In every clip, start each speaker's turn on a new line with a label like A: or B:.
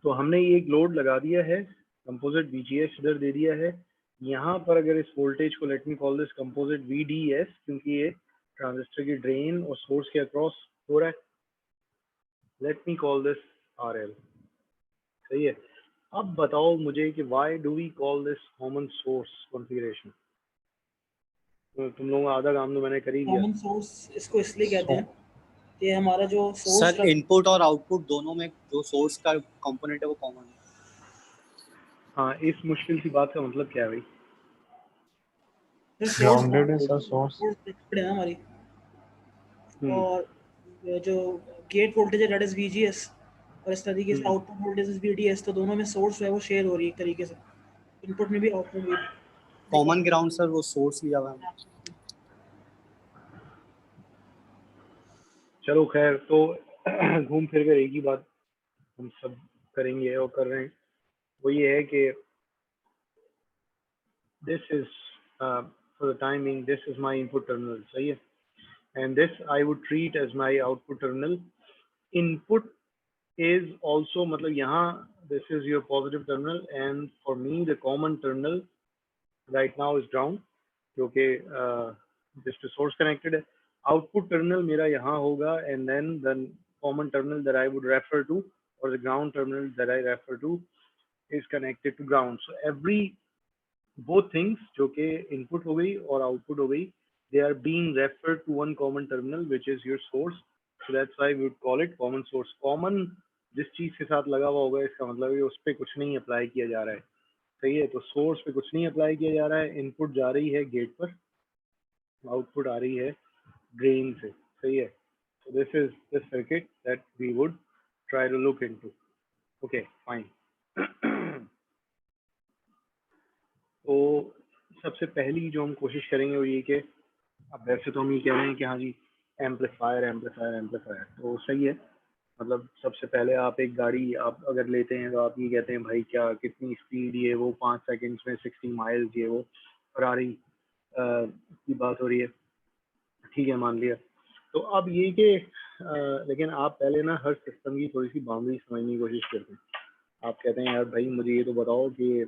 A: तो हमने ये एक लोड लगा दिया है, कंपोजिट VGS इधर दे दिया है। यहाँ पर अगर इस वोल्टेज को, late me call this composite VDS, क्योंकि ये ट्रांजिस्टर की ड्रेन और सोर्स के अक्रॉस हो रहा है, let me call this RL। सही है। अब बताओ मुझे कि why do we call this common source configuration. तो तुम लोगों का आधा काम तो मैंने कर ही दिया।
B: कॉमन सोर्स इसको इसलिए कहते हैं कि हमारा जो सोर्स
C: सर इनपुट और आउटपुट दोनों में जो सोर्स का कंपोनेंट है वो कॉमन है।
A: हाँ, इस मुश्किल सी बात का मतलब क्या है भाई?
D: ग्राउंडेड है सर सोर्स।
B: है हमारी, और जो गेट वोल्टेज है दैट इज VGS, और इस तरीके से आउटपुट वोल्टेज इज VDS। तो दोनों में सोर्स है वो शेयर हो रही है एक तरीके से, इनपुट में भी आउटपुट में भी।
C: कॉमन ग्राउंड सर वो सोर्स लिया हुआ है।
A: चलो खैर, तो घूम फिर कर एक ही बात हम सब करेंगे और कर रहे हैं, वो ये है कि this is for the time being, this is my input terminal, सही है, and this I would treat as my output terminal. Input is also, मतलब यहाँ this is your positive terminal, and for me the common terminal right now is ground, क्योंकि this to source connected है। Output terminal मेरा यहाँ होगा, and then the common terminal that I would refer to, or the ground terminal that I refer to, is connected to ground. So every both things, जो कि input हो गई और output हो गई, they are being referred to one common terminal which is your source. So that's why we would call it common source. Common जिस चीज के साथ लगा हुआ होगा, इसका मतलब है उस पर कुछ नहीं अप्लाई किया जा रहा है। सही है। तो सोर्स पे कुछ नहीं अप्लाई किया जा रहा है, इनपुट जा रही है गेट पर, आउटपुट आ रही है ड्रेन से। सही है। So this is the circuit that we would try to look into. Okay, fine. तो सबसे पहली जो हम कोशिश करेंगे वो ये कि अब वैसे तो हम ये कह रहे हैं कि हाँ जी एम्पलीफायर एम्पलीफायर एम्पलीफायर, तो सही है। मतलब सबसे पहले आप एक गाड़ी आप अगर लेते हैं तो आप ये कहते हैं भाई क्या कितनी स्पीड, ये वो 5 सेकंड्स में 60 माइल्स, ये वो फरारी की बात हो रही है, ठीक है, मान लिया। तो अब ये कि लेकिन आप पहले ना हर सिस्टम की थोड़ी सी बाउंड्री समझने की कोशिश करते हैं। आप कहते हैं यार भाई मुझे ये तो बताओ कि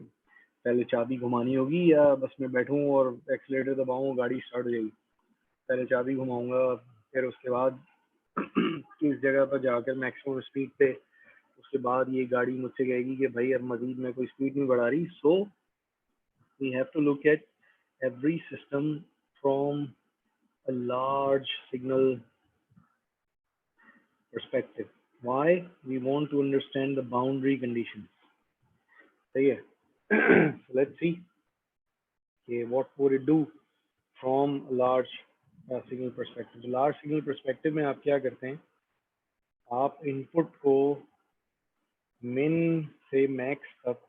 A: पहले चाबी घुमानी होगी या बस मैं बैठूं और एक्सीलेटर दबाऊं गाड़ी स्टार्ट हो जाएगी। पहले चाबी घुमाऊंगा, फिर उसके बाद किस जगह पर जाकर मैक्सिमम स्पीड पे, उसके बाद ये गाड़ी मुझसे कहेगी कि भाई अब मजीद मैं कोई स्पीड नहीं बढ़ा रही। So we have to look at every system from a large signal perspective. Why? We want to understand the boundary conditions. So yeah, so let's see okay, what would it do from a large signal perspective. तो large signal perspective में आप क्या करते हैं, आप input को min से max तक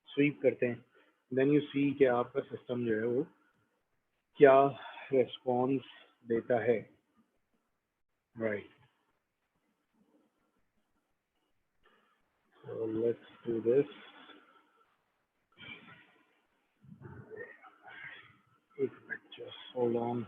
A: स्वीप करते हैं, देन यू सी कि आपका सिस्टम जो है वो क्या रेस्पॉन्स देता है। Right, so let's do this. Just hold on.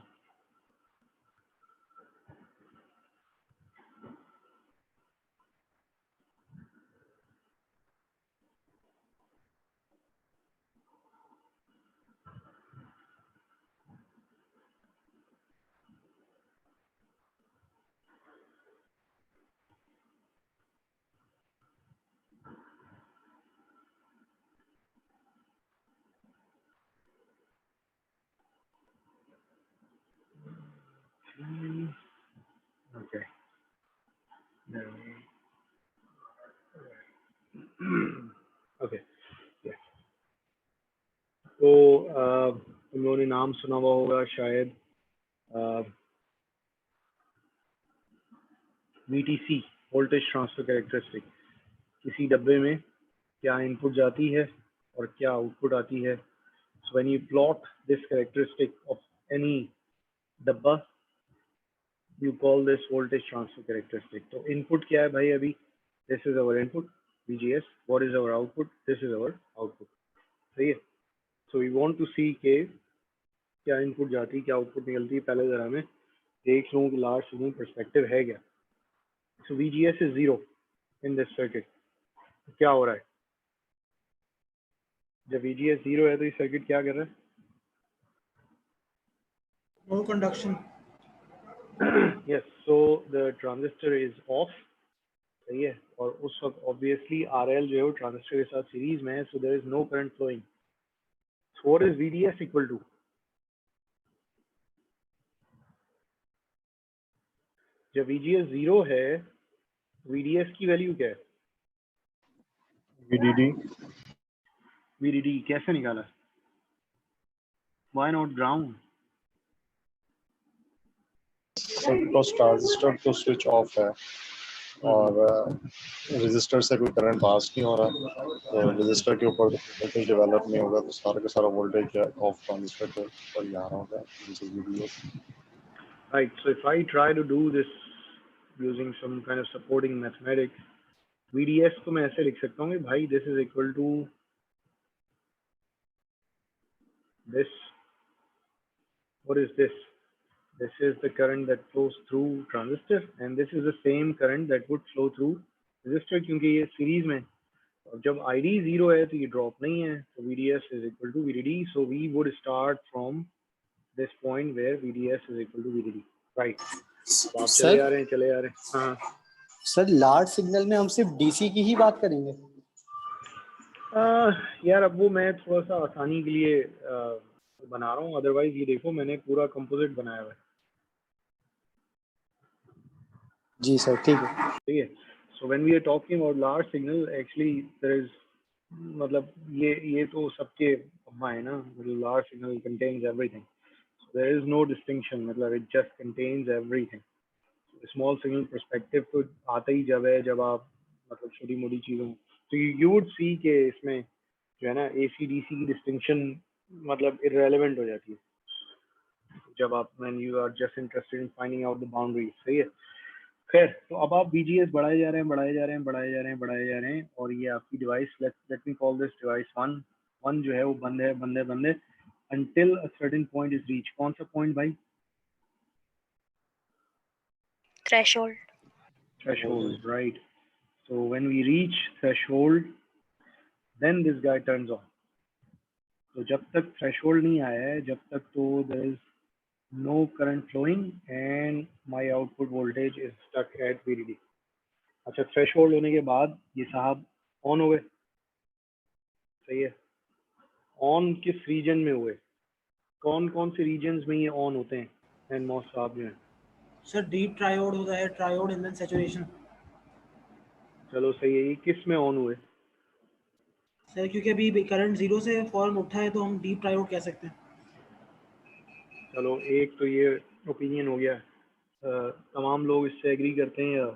A: Okay. Okay. Yes. तो तुम लोगों ने नाम सुना हुआ होगा शायद VTC, वोल्टेज ट्रांसफर कैरेक्टरिस्टिक। किसी डब्बे में क्या इनपुट जाती है और क्या आउटपुट आती है। So when you plot this characteristic of any डब्बा, you call this voltage transfer characteristic. तो इनपुट क्या है भाई अभी, this is our input VGS, what is our output, this is our output। सही है। So we want to see के क्या इनपुट जाती है क्या आउटपुट निकलती है। पहले जरा मैं देख लूँ कि लार्ज सिग्नल परस्पेक्टिव है क्या। So VGS is 0, in this circuit. क्या हो रहा है? जब VGS 0 है तो ये सर्किट क्या कर रहा है?
B: No conduction.
A: Yes, so the transistor is off. सही है, और उस वक्त obviously RL जो है वो ट्रांजिस्टर के साथ सीरीज में है, so there is no current flowing. So what is VDS equal to? जब VGS 0 है, VDS की वैल्यू क्या है? VDD कैसे निकाला? Why not ground?
D: Because transistor तो स्विच ऑफ है और रजिस्टर से कोई करंट पास नहीं हो रहा, तो रजिस्टर के ऊपर वोल्टेज डेवलप नहीं होगा, तो सारा का सारा वोल्टेज ऑफ ट्रांजिस्टर के ऊपर ही आ रहा होगा।
A: Right, so if I try to do this using some kind of supporting mathematics, VDS को मैं ऐसे लिख सकता हूँ कि भाई this is equal to this. What is this? This is the current that flows through transistor, and this is the same current that would flow through resistor, क्योंकि ये सीरीज में। और जब ID 0 है तो ये ड्रॉप नहीं है, तो VDS is equal to VDD. So we would start from this point where VDS is equal to VDD. Right. आप चले आ रहे हैं, चले आ रहे हैं। हाँ
C: सर, लार्ज सिग्नल में हम सिर्फ डीसी की ही बात करेंगे?
A: यार अब वो मैं थोड़ा सा आसानी के लिए बना रहा हूँ, अदरवाइज ये देखो मैंने पूरा कंपोजिट बनाया हुआ है।
C: जी सर, ठीक है।
A: ठीक है, so when we are talking about large signal, actually there is, मतलब ये तो सबके अम्मा है ना, मतलब large signal contains everything, there is no distinction, मतलब it just contains everything. Small signal perspective तो आता ही जब है जब आप मतलब छोटी मोटी चीज़ों, तो यू वुड सी के इसमें जो है ना AC/DC की डिस्टिंक्शन मतलब इररेलेवेंट हो जाती है जब आप when you are just interested in finding out the boundaries. सही है, खैर तो अब आप VGS बढ़ाए जा रहे हैं, बढ़ाए जा रहे हैं, बढ़ाए जा रहे हैं, बढ़ाए जा रहे हैं, और ये आपकी device, late me call this device 1 जो है वो बंद है, बंद है, बंद है until a certain point is reached. कौन सा पॉइंट भाई? Threshold, right. So when we reach threshold, then this guy turns on. तो जब तक threshold नहीं आया है, जब तक तो there is no current flowing and my output voltage is stuck at VDD. अच्छा, threshold होने के बाद ये साहब ऑन हो गए। सही है, ऑन किस रीजन में हुए? कौन कौन से रीजन्स में ये ऑन होते हैं एनमॉस साहब जो हैं?
B: सर डीप ट्रायोड होता है, ट्रायोड एंड देन सैचुरेशन।
A: चलो सही है, ये किस में ऑन हुए?
B: सर क्योंकि अभी करंट 0 से फौरन उठा है तो हम डीप ट्रायोड कह सकते हैं।
A: चलो एक तो ये ओपिनियन हो गया, तमाम लोग इससे एग्री करते हैं, या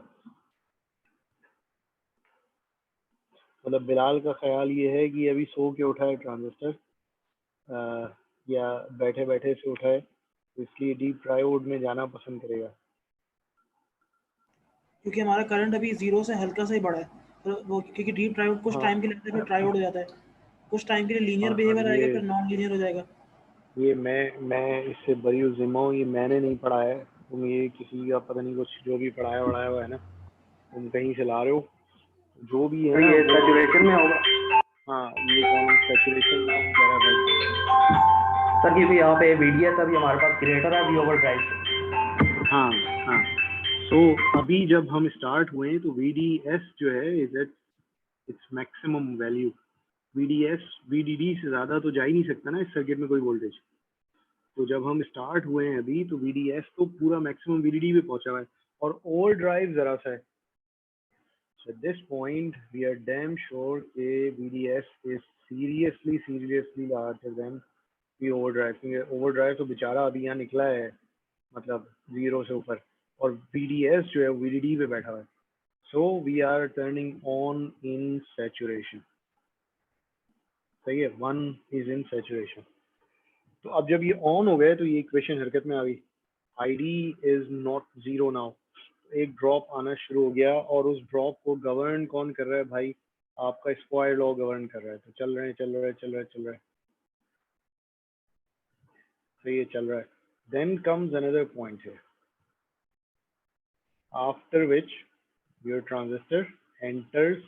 A: मतलब बिलाल का ख्याल ये है कि अभी सो के उठा है ट्रांजिस्टर, या बैठे बैठे से उठा है, तो इसलिए डीप ट्रायोड में जाना पसंद करेगा।
B: क्योंकि हमारा करंट अभी 0 से हल्का सा ही बढ़ा है, तो वो क्योंकि डीप ट्रायोड कुछ टाइम के लिए आता है, फिर ट्रायोड हो जाता है, कुछ टाइम के लिए लीनियर बिहेवियर आएगा, फिर नॉन लीनियर हो जाएगा।
A: ये मैं इससे बरी जिम्मा हूँ, ये मैंने नहीं पढ़ा है, तुम ये किसी का पता नहीं कुछ जो भी पढ़ाया हुआ है ना, तुम कहीं से ला रहे हो, जो भी है
E: ये सैचुरेशन में होगा।
A: हाँ, ये कौन सैचुरेशन में कह रहा भाई?
E: सर क्योंकि यहाँ पे VDS अभी हमारे पास क्रिएटर है V ओवर ड्राइव।
A: हाँ हाँ, सो अभी जब हम स्टार्ट हुए तो VDS जो है is at its maximum value. VDD से ज़्यादा तो जा ही नहीं सकता ना इस सर्किट में कोई वोल्टेज। तो जब हम स्टार्ट हुए हैं अभी तो VDS तो पूरा मैक्सिमम VDD पे पहुंचा हुआ है, और ओवर ड्राइव ज़रा सा है। So at this point, we are damn sure that VDS is seriously larger than the overdrive. क्योंकि overdrive तो बेचारा अभी यहाँ निकला है, मतलब 0 से ऊपर, और VDS जो है VDD पे बैठा हुआ है। So we are turning on in saturation. सही है, 1 is in saturation. तो अब जब ये ऑन हो गए तो ये इक्वेशन हरकत में आ गई, ID is not 0 now. एक ड्रॉप आना शुरू हो गया, और उस ड्रॉप को गवर्न कौन कर रहा है भाई? आपका स्क्वायर लॉ गवर्न कर रहा है। तो चल रहे हैं, तो ये चल रहा है। देन कम्स अनदर पॉइंट है, after which your transistor enters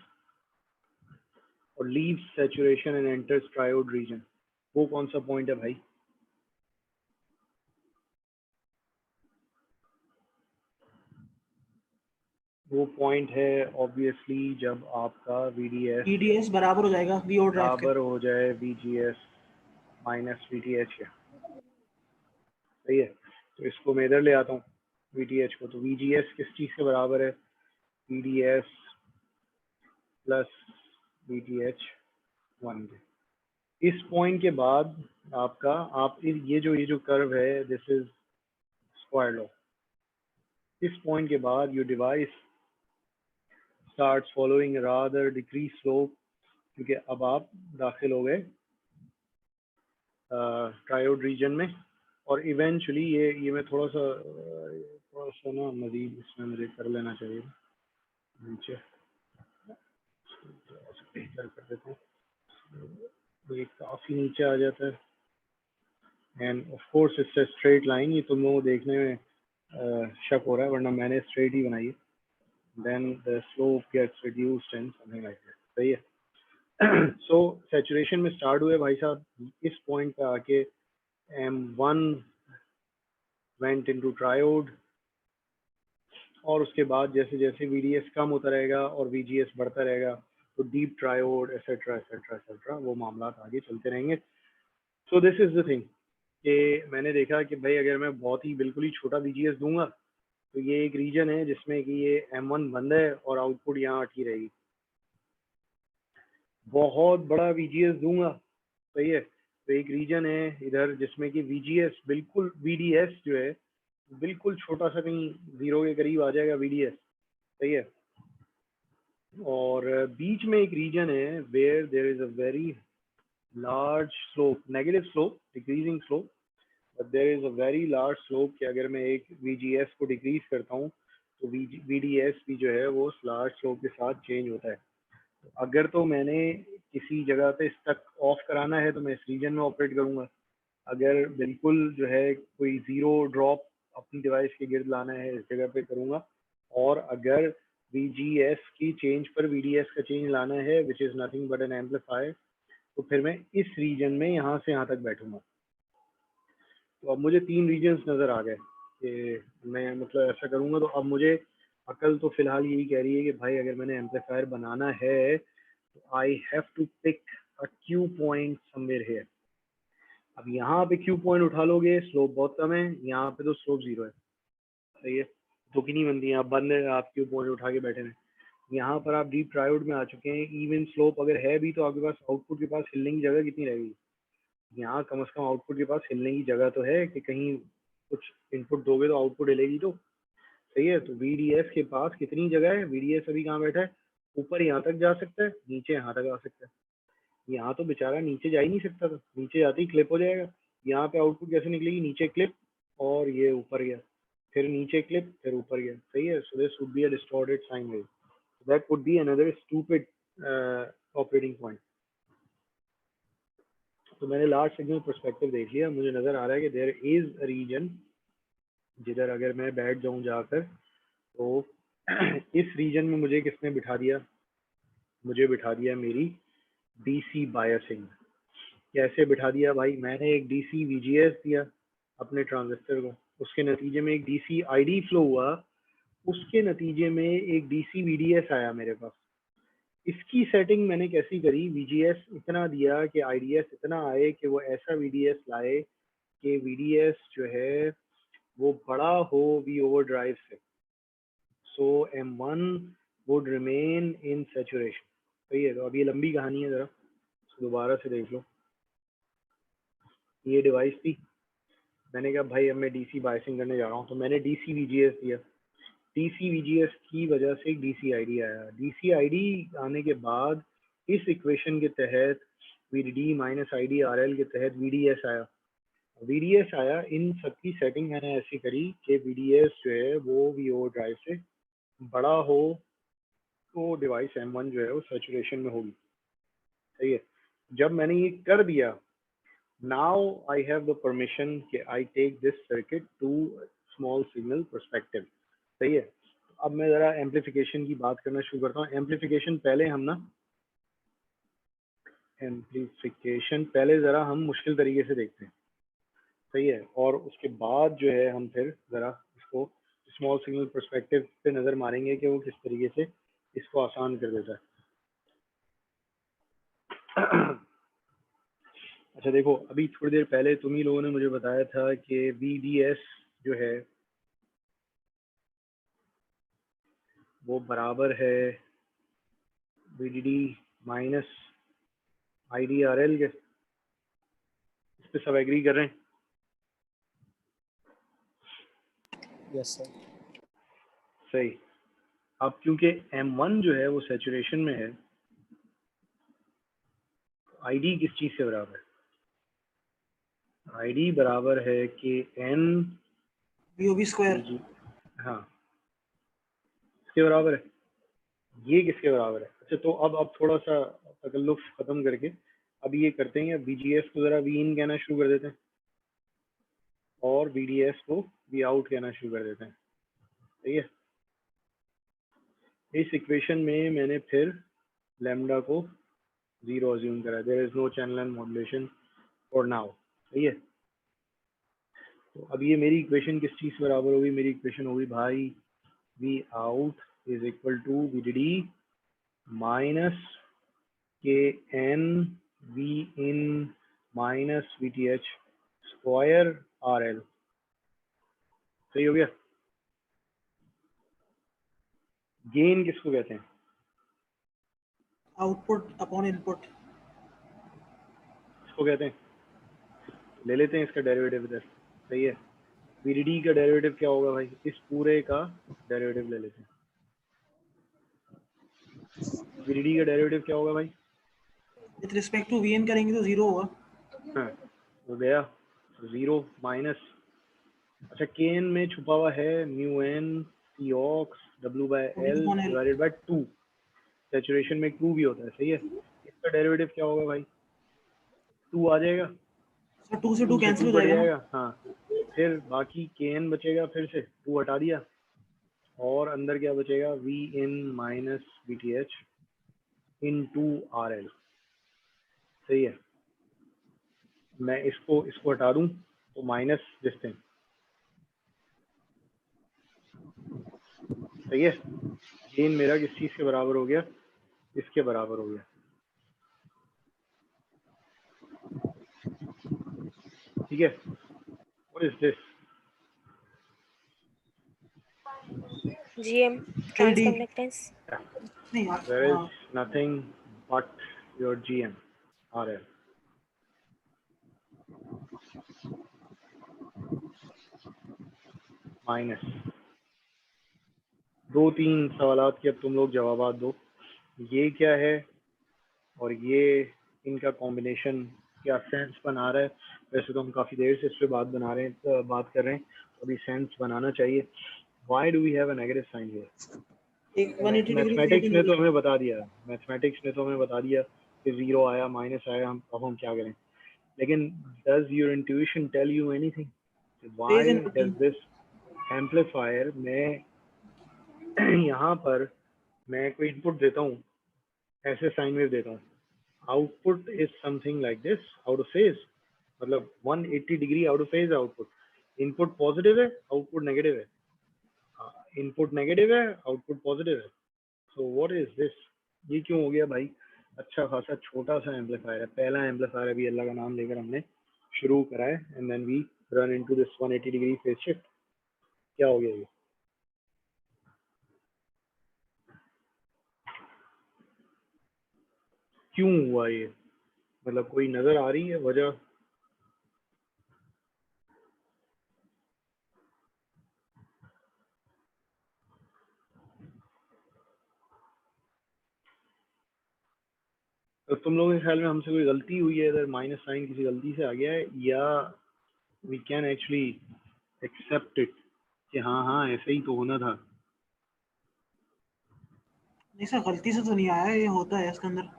A: और leaves saturation and enters triode region, वो कौन सा पॉइंट है भाई? वो पॉइंट है ऑब्वियसली जब आपका VDS
B: बराबर हो जाएगा VO ड्राइव के,
A: बराबर हो जाए VGS माइनस VTH के, सही है? तो इसको मैं इधर ले आता हूँ VTH को, तो VGS किस चीज़ के बराबर है? VDS प्लस VTH 1 के। इस पॉइंट के बाद आपका ये जो कर्व है, दिस इज स्क्वायर लॉ। इस पॉइंट के बाद your device starts following rather decrease slope, क्योंकि अब आप दाखिल हो गए ट्रायोड रीजन में, और इवेंचुअली ये मैं थोड़ा सा ना मजीद इसमें मुझे कर लेना चाहिए नीचे, बेहतर कर देते हैं, ये काफ़ी नीचे आ जाता है। End of course it's a straight line, ये तुम लोगों को देखने में शक हो रहा है, वरना मैंने स्ट्रेट ही बनाई है। Then the slope gets reduced and something like that, सही है? सो सैचुरेशन में स्टार्ट हुए भाई साहब, इस पॉइंट पे आके M1 वेंट इनटू ट्रायोड, और उसके बाद जैसे जैसे VDS कम होता रहेगा और VGS बढ़ता रहेगा, तो deep triode etcetera etcetera etcetera वो मामला आगे चलते रहेंगे। सो दिस इज द थिंग कि मैंने देखा कि भाई अगर मैं बहुत ही बिल्कुल ही छोटा VGS दूंगा, तो ये एक रीजन है जिसमें कि ये M1 बंद है और आउटपुट यहाँ अटकी रहेगी। बहुत बड़ा VGS दूंगा, सही है, तो एक रीजन है इधर जिसमें कि VGS बिल्कुल, VDS जो है बिल्कुल छोटा सा, कहीं 0 के करीब आ जाएगा VDS, सही है? और बीच में एक रीजन है where there is a very large slope, negative slope, decreasing slope, but there is a very large slope कि अगर मैं एक VGS को डिक्रीज करता हूँ तो VDS भी जो है वो लार्ज स्लोप के साथ चेंज होता है। तो अगर तो मैंने किसी जगह पे स्टक ऑफ कराना है तो मैं इस रीजन में ऑपरेट करूँगा। अगर बिल्कुल जो है कोई ज़ीरो ड्रॉप अपनी डिवाइस के गिर्द लाना है, इस जगह पे करूँगा। और अगर VGS की चेंज पर VDS का चेंज लाना है, which is nothing but N amplifier, तो फिर मैं इस रीजन में यहाँ से यहाँ तक बैठूंगा। तो अब मुझे 3 रीजन्स नज़र आ गए कि मैं मतलब ऐसा करूँगा। तो अब मुझे अकल तो फिलहाल यही कह रही है कि भाई अगर मैंने एम्पलीफायर बनाना है तो I have to pick a Q point somewhere here. अब यहाँ पे क्यू पॉइंट उठा लोगे, स्लोप बहुत कम है, यहाँ पे तो स्लोप 0 है, सही है? तो की नहीं बनती है, आप बंद है, आप क्यू पॉइंट उठा के बैठे हैं। यहाँ पर आप डीप ट्रायोड में आ चुके हैं, इवन स्लोप अगर है भी तो आपके पास आउटपुट के पास हिलने की जगह कितनी रहेगी? यहाँ कम से कम आउटपुट के पास हिलने की जगह तो है कि कहीं कुछ इनपुट दोगे तो आउटपुट हिलेगी, तो सही है? तो VDS के पास कितनी जगह है? VDS अभी कहाँ बैठा है? ऊपर यहाँ तक जा सकता है, नीचे यहाँ तक आ सकता है। यहाँ तो बेचारा नीचे जा ही नहीं सकता था, नीचे जाते ही क्लिप हो जाएगा। यहाँ पे आउटपुट कैसे निकलेगी? नीचे क्लिप और ये ऊपर गया, फिर नीचे क्लिप, फिर ऊपर गया, सही है? So this would be a distorted sine wave, that would be another stupid operating point. तो मैंने लार्ज सिग्नल पर्सपेक्टिव देख लिया, मुझे नजर आ रहा है कि देयर इज अ रीजन जिधर अगर मैं बैठ जाऊं जाकर, तो इस रीजन में मुझे किसने बिठा दिया? मुझे बिठा दिया मेरी DC बायसिंग। कैसे बिठा दिया भाई? मैंने एक DC VGS दिया अपने ट्रांजिस्टर को, उसके नतीजे में एक DC ID फ्लो हुआ, उसके नतीजे में एक DC VDS आया मेरे पास। इसकी सेटिंग मैंने कैसी करी? VGS इतना दिया कि IDS इतना आए कि वो ऐसा VDS लाए कि VDS जो है वो बड़ा हो V overdrive से, so M1 would remain in saturation, सही है? तो अब ये लंबी कहानी है, जरा दोबारा से देख लो। ये डिवाइस थी, मैंने कहा भाई अब मैं DC बायसिंग करने जा रहा हूँ, तो मैंने DC VGS दिया। DC VGS की वजह से एक DC ID आया। DC ID आने के बाद इस इक्वेशन के तहत VDD माइनस ID RL के तहत VDS आया। VDS आया, इन सबकी सेटिंग मैंने ऐसी करी कि VDS जो है वो V overdrive से बड़ा हो तो डिवाइस M1 जो है वो सैचुरेशन में होगी, सही है? जब मैंने ये कर दिया, now I have the permission कि I take this circuit to small signal perspective, सही है? अब मैं ज़रा एम्पलीफिकेशन की बात करना शुरू करता हूँ। एम्पलीफिकेशन पहले ज़रा हम मुश्किल तरीके से देखते हैं, सही है, और उसके बाद जो है हम फिर ज़रा इसको स्मॉल सिग्नल पर्सपेक्टिव पे नज़र मारेंगे कि वो किस तरीके से इसको आसान कर देता है। अच्छा देखो, अभी थोड़ी देर पहले तुम ही लोगों ने मुझे बताया था कि VDS जो है वो बराबर है VDD माइनस IDRL के। इस पे सब एग्री कर रहे हैं?
C: Yes sir.
A: सही। अब क्योंकि M1 जो है वो सैचुरेशन में है, ID किस चीज़ से बराबर है? ID बराबर है कि N
B: VOB स्क्वायर।
A: हाँ, किसके बराबर है? ये किसके बराबर है? अच्छा तो अब थोड़ा सा तकल्लुफ खत्म करके अब ये करते हैं, VGS को ज़रा Vin कहना शुरू कर देते हैं और VDS को Vout कहना शुरू कर देते हैं, ठीक है। इस इक्वेशन में मैंने फिर लैम्डा को 0 अज्यूम करा, there is no channel and modulation for now, सही है। तो अब ये मेरी इक्वेशन किस चीज़ से बराबर होगी? मेरी इक्वेशन होगी भाई Vout is equal to VDD minus KN Vin minus VTH square RL, सही हो गया। गेन किसको कहते हैं?
B: Output upon input.
A: इसको कहते हैं, ले लेते हैं इसका डेरिवेटिव इधर, सही है। VDD का डेरिवेटिव क्या होगा भाई? इस पूरे का डेरिवेटिव ले लेते हैं। VDD का डेरिवेटिव क्या होगा भाई?
B: विद रिस्पेक्ट टू Vn करेंगे तो 0 होगा।
A: हाँ, हो गया, 0 माइनस, अच्छा Kn में छुपा हुआ है mu n Cox W/L divided by 2, saturation में 2 भी होता है, सही है। इसका डेरिवेटिव क्या होगा भाई? 2 आ जाएगा,
B: सर 2 से 2 कैंसिल हो
A: बढ़
B: जाएगा।
A: हाँ, फिर बाकी Kn बचेगा, फिर से 2 हटा दिया और अंदर क्या बचेगा? Vin minus VTH into RL, सही है। मैं इसको हटा दूं तो माइनस डिस्टेंस, सही है। गेन मेरा किस चीज़ के बराबर हो गया? इसके बराबर हो गया, ठीक है। What is this?
F: GM transconductance.
B: नहीं
A: There is nothing but your GM RL. Minus 2-3 सवालात के अब तुम लोग जवाब दो, ये क्या है और ये इनका कॉम्बिनेशन क्या सेंस बना रहा है? वैसे तो हम काफ़ी देर से इस पर बात कर रहे हैं, अभी सेंस बनाना चाहिए। Why do we have a negative sign here? Mathematics ने तो हमें बता दिया कि 0 आया, माइनस आया, अब हम क्या करें? लेकिन does your intuition tell you anything? Why does this amplifier, मैं यहाँ पर मैं कोई इनपुट देता हूँ, ऐसे साइन वेव देता हूँ, output is something like this, out of phase, मतलब 180 degree out of phase output. Input positive है, आउटपुट नेगेटिव है, इनपुट नेगेटिव है, आउटपुट पॉजिटिव है। So what is this? ये क्यों हो गया भाई? अच्छा खासा छोटा सा एम्पलीफायर है, पहला एम्पलीफायर अभी अल्लाह का नाम लेकर हमने शुरू करा है, and then we run into this 180 degree phase shift. क्या हो गया ये? क्यों हुआ ये? मतलब कोई नजर आ रही है वजह? तो तुम लोगों के ख्याल में हमसे कोई गलती हुई है इधर, माइनस साइन किसी गलती से आ गया है, या we can actually accept it कि हाँ ऐसे ही तो होना था?
B: नहीं सर, गलती से तो नहीं आया, ये होता है इसके अंदर।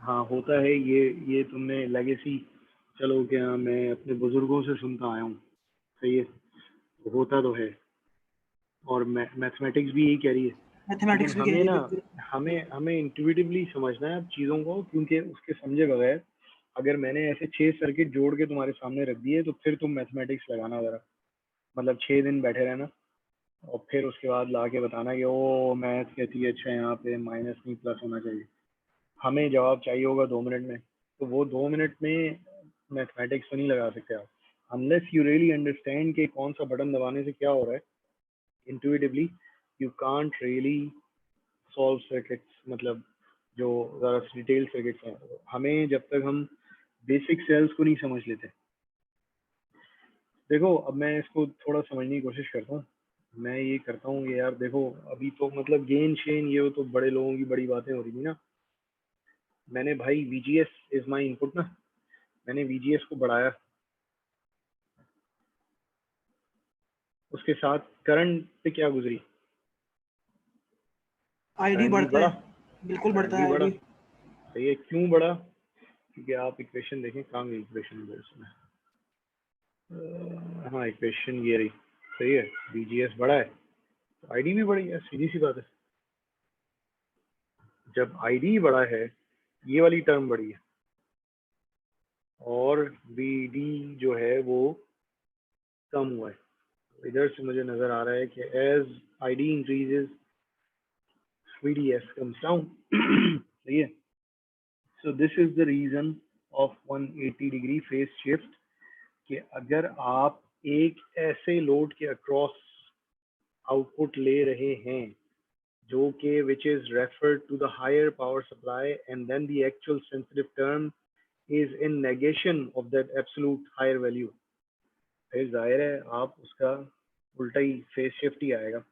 A: हाँ होता है, ये तुमने लेगेसी, चलो क्या, मैं अपने बुजुर्गों से सुनता आया हूँ, सही है, तो होता तो है। और मैथमेटिक्स भी यही कह रही है,
B: मैथमेटिक्स
A: लेकिन
B: भी कह
A: हमें
B: रही है
A: ना
B: बिल्कुल।
A: हमें इंट्यूटिवली समझना है अब चीज़ों को, क्योंकि उसके समझे बगैर अगर मैंने ऐसे 6 सर्किट जोड़ के तुम्हारे सामने रख दिए तो फिर तुम मैथमेटिक्स लगाना ज़रा, मतलब 6 दिन बैठे रहना और फिर उसके बाद ला के बताना कि ओ मैथ कहती है अच्छा यहाँ पे माइनस नहीं प्लस होना चाहिए। हमें जवाब चाहिए होगा 2 मिनट में, तो वो 2 मिनट में मैथमेटिक्स तो नहीं लगा सकते आप, अनलेस यू रियली अंडरस्टैंड कि कौन सा बटन दबाने से क्या हो रहा है। Intuitively you can't really solve circuits, मतलब जो ज़रा डिटेल सर्किट्स हैं, हमें जब तक हम बेसिक सेल्स को नहीं समझ लेते। देखो अब मैं इसको थोड़ा समझने की कोशिश करता हूँ। मैं ये करता हूँ कि यार देखो अभी तो मतलब गेन शेन ये तो बड़े लोगों की बड़ी बातें हो रही थी ना, मैंने भाई VGS इज माई इनपुट ना, मैंने VGS को बढ़ाया, उसके साथ करंट पे क्या गुजरी,
B: आईडी
A: करंट भी
B: बढ़ता
A: बढ़ा,
B: है, बिल्कुल
A: करंट
B: बढ़ता
A: भी
B: है
A: बढ़ा।
B: आईडी।
A: सही है, क्यों बढ़ा? क्योंकि आप इक्वेशन देखें, कहाँ गई इक्वेशन इसमें, हाँ इक्वेशन ये रही। सही है, VGS बढ़ा है तो ID भी बढ़ी है, सीधी सी बात है। जब ID बढ़ा है, ये वाली टर्म बढ़ी है, और VD जो है वो कम हुआ है। इधर से मुझे नजर आ रहा है कि as ID increases VDS comes down। सही है, so this is the reason of 180 degree phase shift, कि अगर आप एक ऐसे लोड के अक्रॉस आउटपुट ले रहे हैं जो कि which is referred to the higher power supply and then the actual sensitive term is in negation of that absolute higher value, फिर जाहिर है आप उसका उल्टा ही फेस शिफ्ट ही आएगा।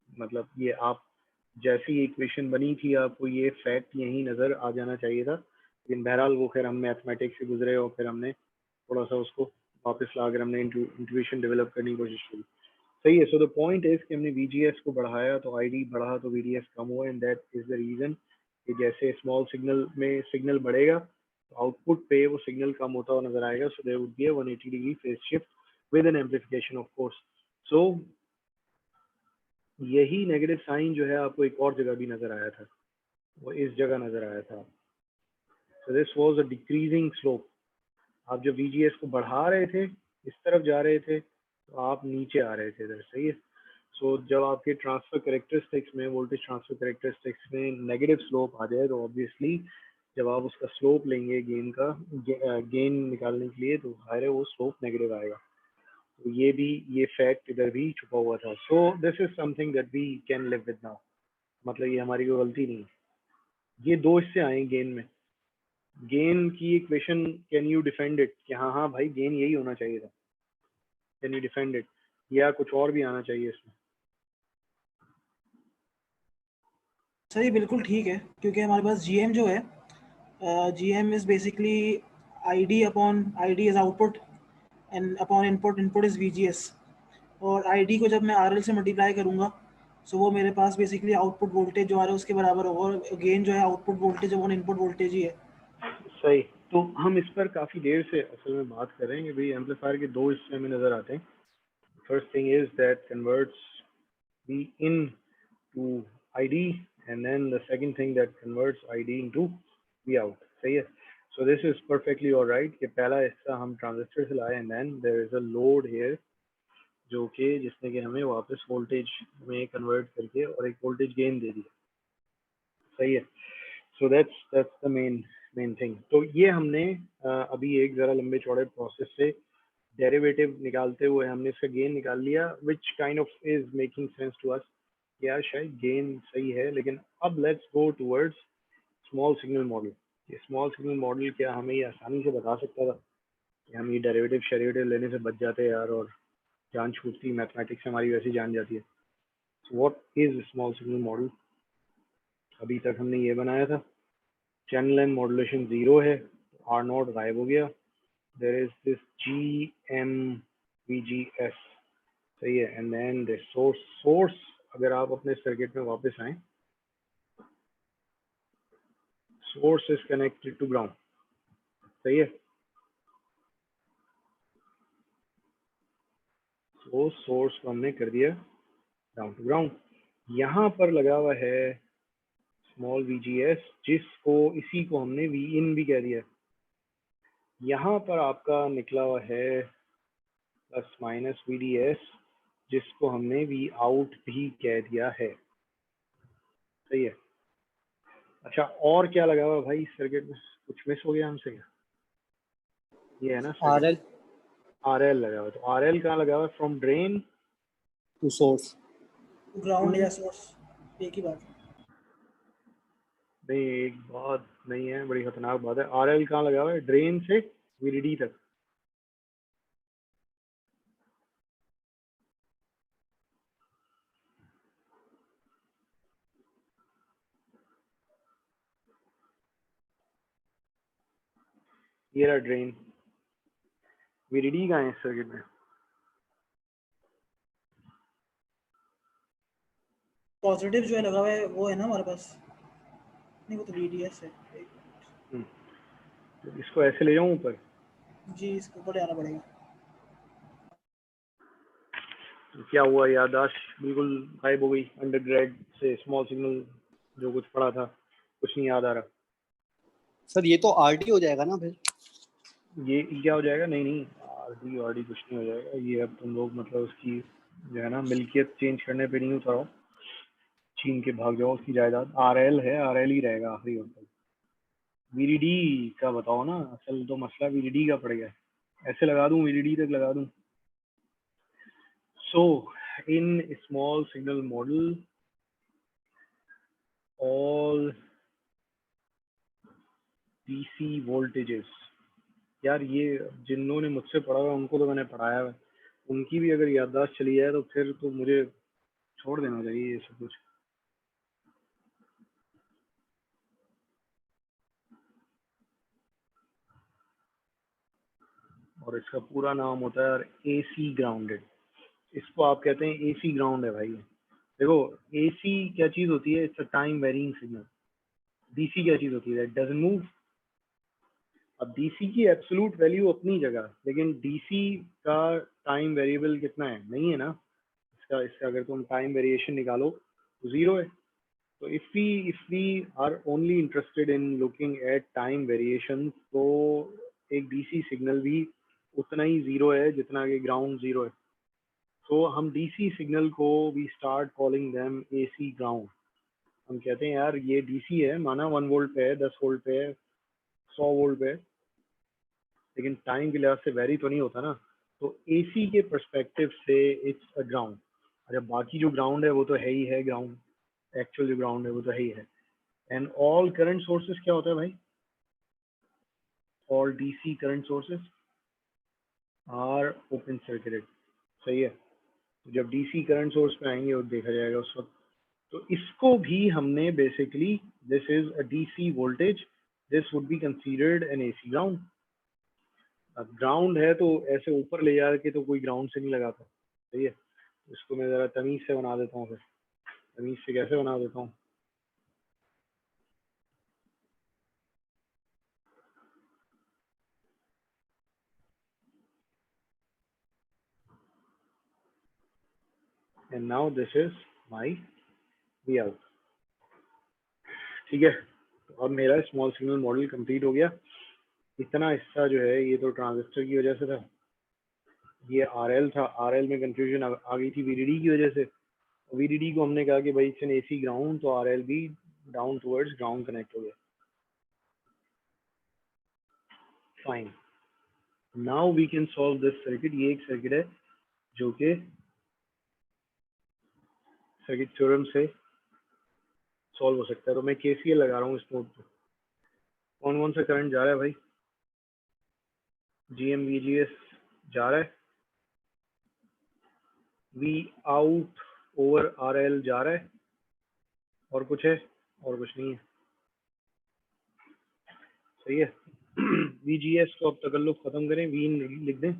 A: मतलब ये आप जैसी इक्वेशन बनी थी आपको ये फैक्ट यही नज़र आ जाना चाहिए था, लेकिन बहरहाल वो फिर हम मैथमेटिक्स से गुजरे और फिर हमने थोड़ा सा उसको वापस ला कर हमने इंट्यूशन डेवलप करने की कोशिश की। सही है, सो द पॉइंट इज कि हमने VGS को बढ़ाया तो ID बढ़ा तो VDS कम हुआ, and that is the reason कि जैसे स्मॉल सिग्नल में सिग्नल बढ़ेगा तो आउटपुट पे वो सिग्नल कम होता हुआ नजर आएगा। So there would be a 180 degree phase shift with an amplification of course. So यही नेगेटिव साइन जो है आपको एक और जगह भी नजर आया था, वो इस जगह नजर आया था। So this was a decreasing slope. आप जब VGS को बढ़ा रहे थे, इस तरफ जा रहे थे, तो आप नीचे आ रहे थे इधर। सही है, सो जब आपके ट्रांसफर कैरेक्टरिस्टिक्स में, वोल्टेज ट्रांसफर कैरेक्टरिस्टिक्स में नेगेटिव स्लोप आ जाए तो ऑब्वियसली जब आप उसका स्लोप लेंगे गेन का, गेन निकालने के लिए, तो जाहिर है वो स्लोप नेगेटिव आएगा। तो ये फैक्ट इधर भी छुपा हुआ था। So this is something that we can live with now, मतलब ये हमारी कोई गलती नहीं है। ये दो इससे आए गेन में, गेन की equation can you defend it कि हाँ हाँ भाई गेन यही होना चाहिए था, कैन यू डिफेंड इट, या कुछ और भी आना चाहिए इसमें?
B: सही, बिल्कुल ठीक है, क्योंकि हमारे पास GM जो है, GM is basically ID upon ID is output and upon input, input is VGS, और ID को जब मैं RL से मल्टीप्लाई करूंगा सो वो मेरे पास बेसिकली आउटपुट वोल्टेज जो आ रहा है उसके बराबर होगा, और गेन जो है output voltage upon input voltage ही है।
A: सही, तो हम इस पर काफी देर से असल में बात कर रहे हैं कि भाई एम्पलीफायर के दो हिस्से हमें नजर आते हैं। First thing is that converts V in to ID, and then the second thing that converts ID into V out। सही है, so this is perfectly all right कि पहला हिस्सा हम ट्रांजिस्टर से लाए, and then there is a load here जो कि जिसने कि हमें वापस वोल्टेज में कन्वर्ट करके और एक वोल्टेज गेन दे दिया। सही है, so that's the main thing. तो ये हमने अभी एक जरा लंबे चौड़े प्रोसेस से डेरिवेटिव निकालते हुए हमने इसका गेन निकाल लिया, which kind of is making sense to us, यार शायद गेन सही है। लेकिन अब let's go towards small signal model. ये स्मॉल सिग्नल मॉडल क्या हमें ये आसानी से बता सकता था कि हम ये डेरिवेटिव शेरिवेटिव लेने से बच जाते यार, और जान छूटती, मैथमेटिक्स हमारी वैसी जान जाती है। So what is small signal model? अभी तक हमने ये बनाया था, चैनल एंड मॉड्यूलेशन 0 है, आर नॉट गायब हो गया, देयर इज दिस GMVGS। सही है, एंड देन द सोर्स अगर आप अपने सर्किट में वापस आए, source is connected to ground. सही है, तो सोर्स को हमने कर दिया ग्राउंड टू ग्राउंड। यहाँ पर लगा हुआ है स्मॉल VGS, जिसको इसी को हमने V in भी कह दिया। यहाँ पर आपका निकला हुआ है प्लस माइनस VDS, जिसको हमने V out भी कह दिया है। सही है। अच्छा, और क्या लगा हुआ है भाई सर्किट में? कुछ मिस हो गया हमसे? ये है ना
C: RL
A: RL लगा हुआ है। तो RL कहाँ लगा हुआ है? From drain
C: to source.
B: Ground या सोर्स एक ही बात है।
A: नहीं, एक बात नहीं है, बड़ी खतरनाक बात है। RL कहाँ लगा हुआ है? ड्रेन से VDD तक। ये रहा ड्रेन। VDD कहाँ है इस सर्किट में?
B: पॉजिटिव जो है लगा हुआ है वो है ना हमारे पास, नहीं वो तो VDS है।
A: तो इसको ऐसे ले जाऊं ऊपर?
B: जी इसके ऊपर आना पड़ेगा।
A: तो क्या हुआ, याददाश्त बिल्कुल गायब हो गई अंडरग्रेड से। स्मॉल सिग्नल जो कुछ पढ़ा था कुछ नहीं याद आ रहा।
C: सर ये तो RD हो जाएगा ना फिर?
A: ये क्या हो जाएगा? नहीं नहीं, RD कुछ नहीं हो जाएगा। ये अब तुम लोग मतलब उसकी जो है ना मिल्कियत चेंज करने पे नहीं उतरो, छीन के भाग जाओ उसकी जायदाद। RL है, RL ही रहेगा आखिरी वक्त तक। VDD का बताओ ना, असल तो मसला VDD का पड़ गया। ऐसे लगा दूं, VDD तक लगा दूं। So in small signal model, all DC voltages, यार ये जिन्होंने मुझसे पढ़ा हुआ उनको तो मैंने पढ़ाया है, उनकी भी अगर याददाश्त चली जाए तो फिर तो मुझे छोड़ देना चाहिए ये सब कुछ। और इसका पूरा नाम होता है AC ग्राउंडेड। इसको आप कहते हैं AC ग्राउंड है भाई। देखो AC क्या चीज होती है? It's a time varying signal. DC क्या चीज होती है? It doesn't move. अब DC की एब्सोल्यूट वैल्यू अपनी जगह, लेकिन DC का टाइम वेरिएबल कितना है? नहीं है ना। इसका अगर तुम टाइम वेरिएशन निकालो तो 0 है। तो if we are only interested in looking at time variation, तो एक DC सिग्नल भी उतना ही 0 है जितना कि ग्राउंड 0 है। तो हम DC सिग्नल को we start calling them AC ground. हम कहते हैं यार ये DC है, माना 1 वोल्ट पे है, 10 वोल्ट पे है, 100 वोल्ट पे है, लेकिन टाइम के लिहाज से वेरी तो नहीं होता ना। तो AC के पर्सपेक्टिव से इट्स अ ग्राउंड। अच्छा, बाकी जो ग्राउंड है वो तो है ही है ग्राउंड। एक्चुअल जो ग्राउंड है वो तो है ही है। एंड ऑल करंट सोर्सेस क्या होता है भाई? All DC current sources are open circuited. सही है। तो जब DC करंट सोर्स पे आएंगे और देखा जाएगा उस वक्त, तो इसको भी हमने basically, this is a DC voltage, this would be considered an AC ground. अब ग्राउंड है तो ऐसे ऊपर ले जाके तो कोई ग्राउंड से नहीं लगाता। सही है। इसको मैं जरा तमीज से बना देता हूँ। फिर तमीज से कैसे बना देता हूँ? And now this is my V out. ठीक है। तो अब मेरा स्मॉल सिग्नल मॉडल कंप्लीट हो गया। इतना हिस्सा जो है ये तो ट्रांजिस्टर की वजह से था। ये RL था, RL में कंफ्यूजन आ गई थी VDD की वजह से। VDD को हमने कहा कि भाई इट्स एन AC ग्राउंड, तो RL भी डाउन टुवर्ड्स ग्राउंड कनेक्ट हो गया। Fine. Now we can solve this circuit. ये एक सर्किट है जो कि सर्किट थ्योरम से सॉल्व हो सकता है। तो मैं KCL लगा रहा हूँ इस नोड पे। कौन कौन सा करंट जा रहा है भाई? GM VGS जा रहा है, V आउट ओवर RL जा रहा है, और कुछ है? और कुछ नहीं है। सही है। VGS को अब तकल्लुफ खत्म करें, V इन लिख दें।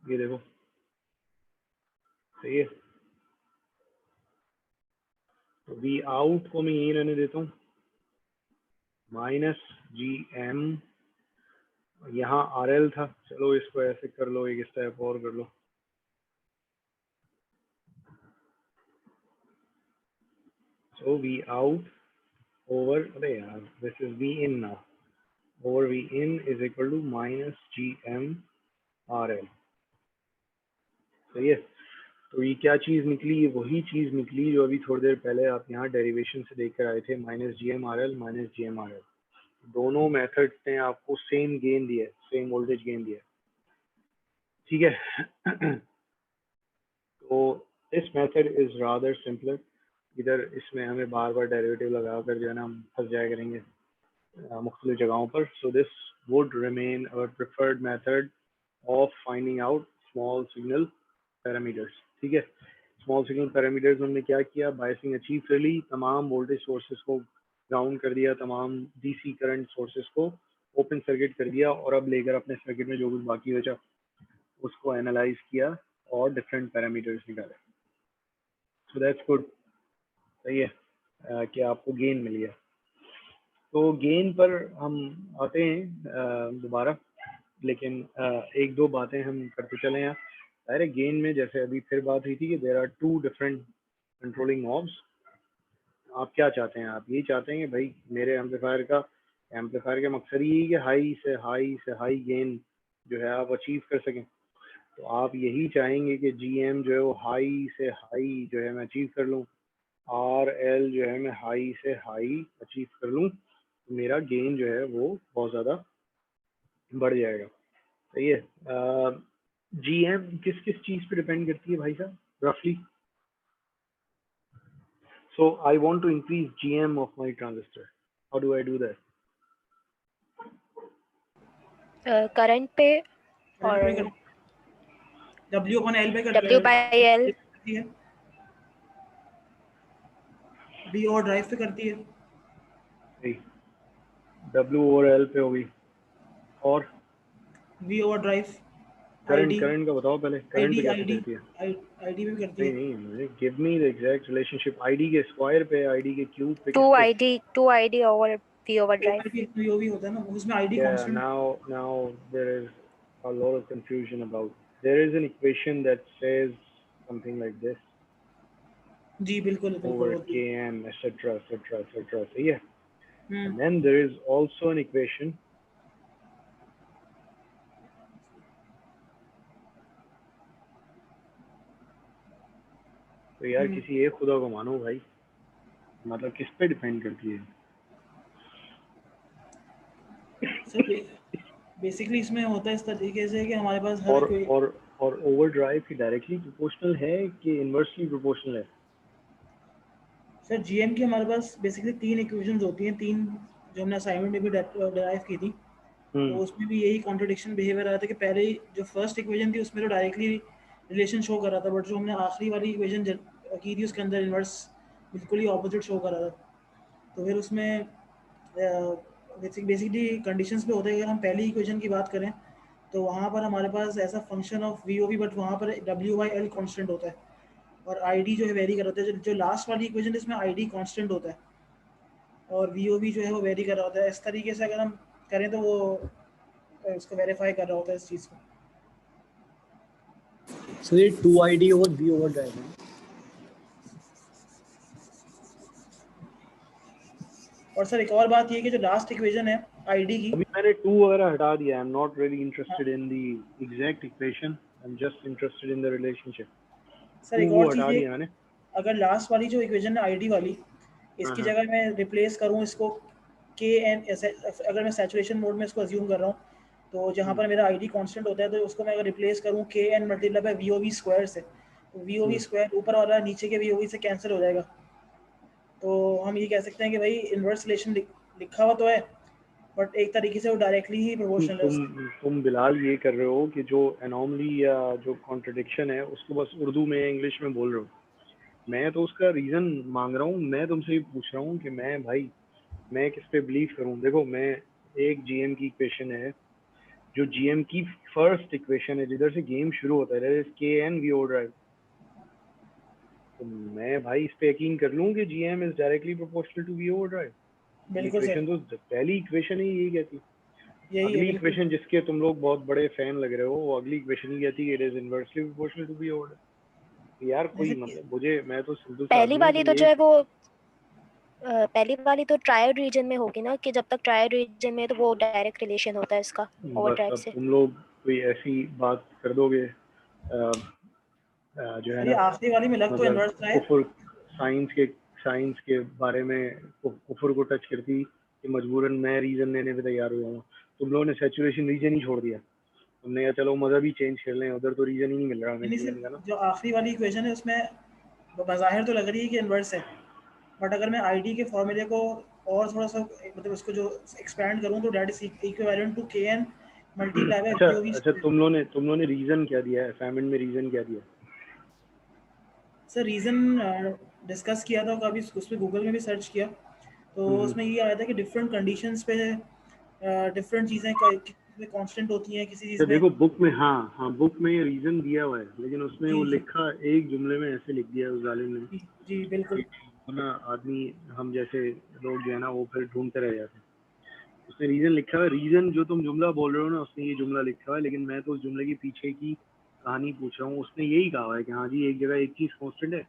A: ये देखो, सही है। तो V आउट को मैं यही रहने देता हूँ, माइनस GM। यहाँ RL था, चलो इसको ऐसे कर लो, एक स्टेप और कर लो। So V out over, अरे यार, this is V in now. Over V in is equal to minus GM RL. सही है। तो ये क्या चीज़ निकली? ये वही चीज़ निकली जो अभी थोड़ी देर पहले आप यहाँ डेरिवेशन से देख कर आए थे, माइनस GM RL। दोनों मेथड्स ने आपको सेम गेन दिया है, सेम वोल्टेज गेन दिया है, ठीक है। तो this method is rather simpler. इधर इसमें हमें बार बार डेरिवेटिव लगा कर जो है ना हम फंस जाया करेंगे मुख्तलिफ जगहों पर। So this would remain our preferred method of finding out small signal parameters, ठीक है। स्मॉल सिग्नल पैरामीटर्स हमने क्या किया? बायसिंग अचीव कर ली, तमाम वोल्टेज सोर्सेज को ग्राउंड कर दिया, तमाम डीसी करंट सोर्सेज को ओपन सर्किट कर दिया, और अब लेकर अपने सर्किट में जो कुछ बाकी बचा उसको एनालाइज किया और डिफरेंट पैरामीटर्स निकाले। सो दैट्स गुड, सही है कि आपको गेन मिल गया। तो गेन पर हम आते हैं दोबारा, लेकिन एक दो बातें हम करते चले यहाँ। डायरेक्ट गेन में जैसे अभी फिर बात हुई थी कि there are two different controlling knobs. आप क्या चाहते हैं? आप ये चाहते हैं कि भाई मेरे एम्पलीफायर का मकसद ये है कि हाई से हाई गेन जो है आप अचीव कर सकें। तो आप यही चाहेंगे कि GM जो है वो हाई से हाई जो है मैं अचीव कर लूँ, RL जो है मैं हाई से हाई अचीव कर लूँ, तो मेरा गेन जो है वो बहुत ज़्यादा बढ़ जाएगा, सही है। GM किस किस चीज़ पे डिपेंड करती है भाई साहब रफली? So I want to increase GM of my transistor. How do I do that?
F: Current पे और
B: W upon L पे
F: W by L
B: करती है, V और ड्राइव पे करती है,
A: सही, W over L पे होगी, और
B: V ओवर ड्राइव,
A: करंट का बताओ पहले, करंट पे कैसे
B: ID
A: करती है?
B: ID पे करती है।
A: नहीं मुझे give me the exact relationship. ID के स्क्वायर पे, ID के क्यूब पे,
F: 2ID over V over drive.
B: VOV होता है ना, उसमें ID
A: Yeah,
B: constant.
A: now there is a lot of confusion about. There is an equation that says something like this.
B: जी बिल्कुल
A: Over
B: बिल्कुल।
A: Km, etc. सही है। And then there is also an equation तो यार किसी एक खुदा को मानो भाई, मतलब किस पे डिपेंड करती है?
B: सर बेसिकली इसमें होता है इस तरीके से कि हमारे पास हर कोई
A: और ओवरड्राइव की डायरेक्टली प्रोपोर्शनल है कि इनवर्सली प्रोपोर्शनल है?
B: सर GM की हमारे पास बेसिकली 3 इक्वेशंस होती हैं, 3 जो हमने असाइनमेंट में भी डिराइव की थी। तो उसमें भी यही कॉन्ट्रडिक्शन बिहेवियर आया था कि पहले जो फर्स्ट इक्वेशन थी उसमें तो डायरेक्टली रिलेशन शो कर रहा था, बट जो हमने आखिरी वाली इक्वेशन की थी उसके अंदर इन्वर्स बिल्कुल ही ऑपोजिट शो कर रहा था। तो फिर उसमें बेसिकली कंडीशंस पे होता है। अगर हम पहली इक्वेशन की बात करें तो वहाँ पर हमारे पास ऐसा फंक्शन ऑफ VOV, बट वहाँ पर W/L कांस्टेंट होता है और ID जो है वेरी कर रहा होता है। जो लास्ट वाली इक्वेशन इसमें ID कांस्टेंट होता है और VOV जो है वो वेरी कर रहा होता है। इस तरीके से अगर हम करें तो वो उसको वेरीफाई कर रहा होता है इस चीज़ को।
C: सो ये 2ID और V ओवर ड्राइव है।
B: और सर एक और बात ये है कि जो लास्ट इक्वेशन है ID की,
A: अभी मैंने 2 वगैरह हटा दिया। I am not really interested in the exact equation, I am just interested in the relationship.
B: Sir एक और चीज़ है, मैंने अगर लास्ट वाली जो इक्वेशन है ID वाली, इसकी जगह मैं रिप्लेस करूँ इसको KN, अगर मैं सैचुरेशन मोड में इसको अज्यूम कर रहा हूँ तो जहाँ पर मेरा ID कांस्टेंट होता है तो उसको मैं अगर रिप्लेस करूँ KN multiply bye VOV square से, तो VOV स्क्वायर ऊपर वाला नीचे के VOV से कैंसिल हो जाएगा। तो हम ये कह सकते हैं कि भाई इनवर्स रिलेशन लिखा हुआ तो है बट एक तरीके से वो डायरेक्टली ही प्रोपोर्शनल है।
A: तुम बिलाल ये कर रहे हो कि जो एनोमली या जो कॉन्ट्रडिक्शन है उसको बस उर्दू में इंग्लिश में बोल रहे हो। मैं तो उसका रीज़न मांग रहा हूँ। मैं तुमसे ये पूछ रहा हूँ कि मैं किस पे बिलीव करूँ। देखो, मैं एक GM की इक्वेशन है, जो GM की फर्स्ट इक्वेशन है जिधर से गेम शुरू होता है, that is KN V over drive। तो मैं भाई इस पे यकीन कर लूँ कि GM is directly proportional to V over drive।
B: बिल्कुल
A: इक्वेशन तो पहली इक्वेशन ही यही कहती है।
B: यही
A: अगली
B: है
A: इक्वेशन जिसके तुम लोग बहुत बड़े फैन लग रहे हो, वो अगली इक्वेशन ही कहती है it is inversely proportional to V over drive। यार कोई मतलब मुझे, मैं तो सिंपल
F: पहली वाली तो जो है वो पहली वाली तो ट्रायड रीजन में होगी ना, कि जब तक ट्रायड रीजन में, तो वो डायरेक्ट रिलेशन होता है इसका ओवरड्राइव
A: बस अब
F: से।
A: तुम लोग कोई ऐसी बात कर दोगे जो है
B: ये
A: ना,
B: आखिरी वाली में लग तो
A: मतलब
B: इन्वर्स रहा है।
A: कुफर साइंस के बारे में कुफर को टच करती कि मजबूरन मैं रीजन लेने पे तैयार हो जाऊंगा। तुम लोगों ने सैचुरेशन रीजन ही छोड़ दिया। तुमने कहा चलो मजहब ही चेंज कर लें, उधर तो रीजन ही नहीं मिल रहा हमें
B: यानी
A: जीवन
B: सिर्फ
A: का ना।
B: जो आखिरी वाली इक्वेशन है उसमें बज़ाहिर तो लग रही है कि इन्वर्स है, बट अगर मैं आईडी के फॉर्मूले को और थोड़ा सा मतलब उसको जो एक्सपैंड करूं तो that is equivalent to kn multiply by
A: अच्छा
B: VOV
A: अच्छा, तुम लोगों ने रीजन क्या दिया है असाइनमेंट में? रीजन क्या दिया?
B: सर रीज़न डिस्कस किया था कभी, उस पर गूगल में भी सर्च किया तो उसमें ये आया था कि डिफरेंट कंडीशंस पे डिफरेंट चीज़ें कांस्टेंट होती हैं किसी
A: तो
B: चीज़ में।
A: देखो बुक में, हाँ बुक में ये रीजन दिया हुआ है, लेकिन उसमें वो
B: जी
A: लिखा एक जुमले में ऐसे लिख दिया है उस जालिम ने।
B: जी जी बिल्कुल।
A: वो ना आदमी, हम जैसे लोग जो है ना वो फिर ढूंढते रह जाते हैं। उसने रीजन लिखा हुआ है, रीजन जो तुम जुमला बोल रहे हो ना उसने ये जुमला लिखा हुआ है, लेकिन मैं तो उस जुमले के पीछे की कहानी पूछ रहा हूँ। उसने यही कहा हुआ है कि हाँ जी एक जगह एक चीज कांस्टेंट है,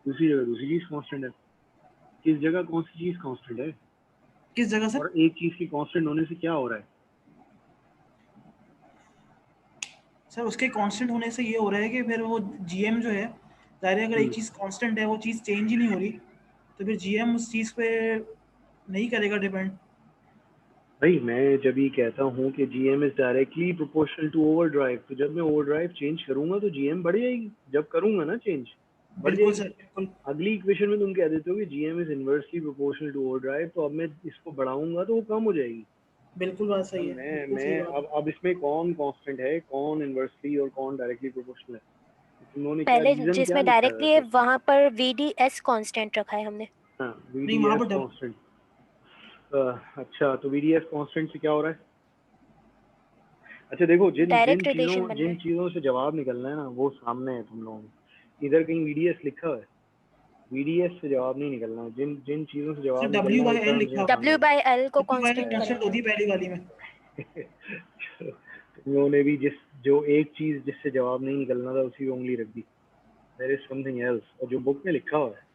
A: दूसरी जगह दूसरी चीज कांस्टेंट है। किस जगह कौन सी चीज कांस्टेंट है?
B: किस जगह सर?
A: और एक चीज की कांस्टेंट होने से क्या हो रहा है?
B: सर उसके कांस्टेंट होने से ये हो रहा है कि फिर वो जीएम जो है, ज़ाहिर है अगर एक चीज़ कांस्टेंट है वो चीज़ चेंज ही नहीं हो रही तो फिर जीएम उस चीज़ पे नहीं करेगा डिपेंड।
A: भाई मैं जब ये कहता हूँ कि GM is directly proportional to overdrive, तो जब मैं ओवरड्राइव चेंज करूंगा तो जीएम बढ़ जाएगी। जब करूंगा ना चेंज, बढ़
B: बिल्कुल
A: जाएगी।
B: सर बिल्कुल।
A: अगली इक्वेशन में तुम कह देते हो कि GM is inversely proportional to overdrive, तो अब मैं इसको बढ़ाऊंगा तो वो कम हो जाएगी।
B: बिल्कुल बात
A: अब
B: सही है, बिल्कुल सही
A: मैं
B: बात है।
A: अब इसमें कौन कांस्टेंट है, कौन इनवर्सली और कौन डायरेक्टली प्रोपोर्शनल है? तुम लोगों ने क्या
F: पहले
A: रीजन क्या
F: जिसमें
A: लिखा है
F: डायरेक्टली है
A: वैसे?
F: वहां पर VDS कांस्टेंट रखा है हमने।
A: हाँ
B: नहीं वहाँ
A: वीडीएस
B: पर
A: कांस्टेंट। अच्छा तो वीडीएस कांस्टेंट से क्या हो रहा है? अच्छा देखो,
F: डायरेक्ट रिलेशन बन रहा
A: जिन
F: है।
A: चीजों से जवाब निकलना है ना वो सामने है तुम लोगों में। इधर कहीं वीडीएस लिखा है? वीडीएस से जवाब नहीं निकलना है। जिन जिन चीजों से
B: सर
A: जवाब
B: डब्ल्यू
A: निकलना है वो
B: बाई एल
A: टर्म्स
B: लिखा
A: हैं
B: हुआ
A: सामने।
F: W/L को
B: है,
F: कांस्टेंट
B: कांस्टेंट
F: करेंगे।
B: होती पहली वाली में।
A: तुम लोगों ने भी जो एक चीज जिससे जवाब नहीं निकलना था उसी पे उंगली रख दी। देयर इज समथिंग एल्स, और जो बुक में लिखा हुआ है,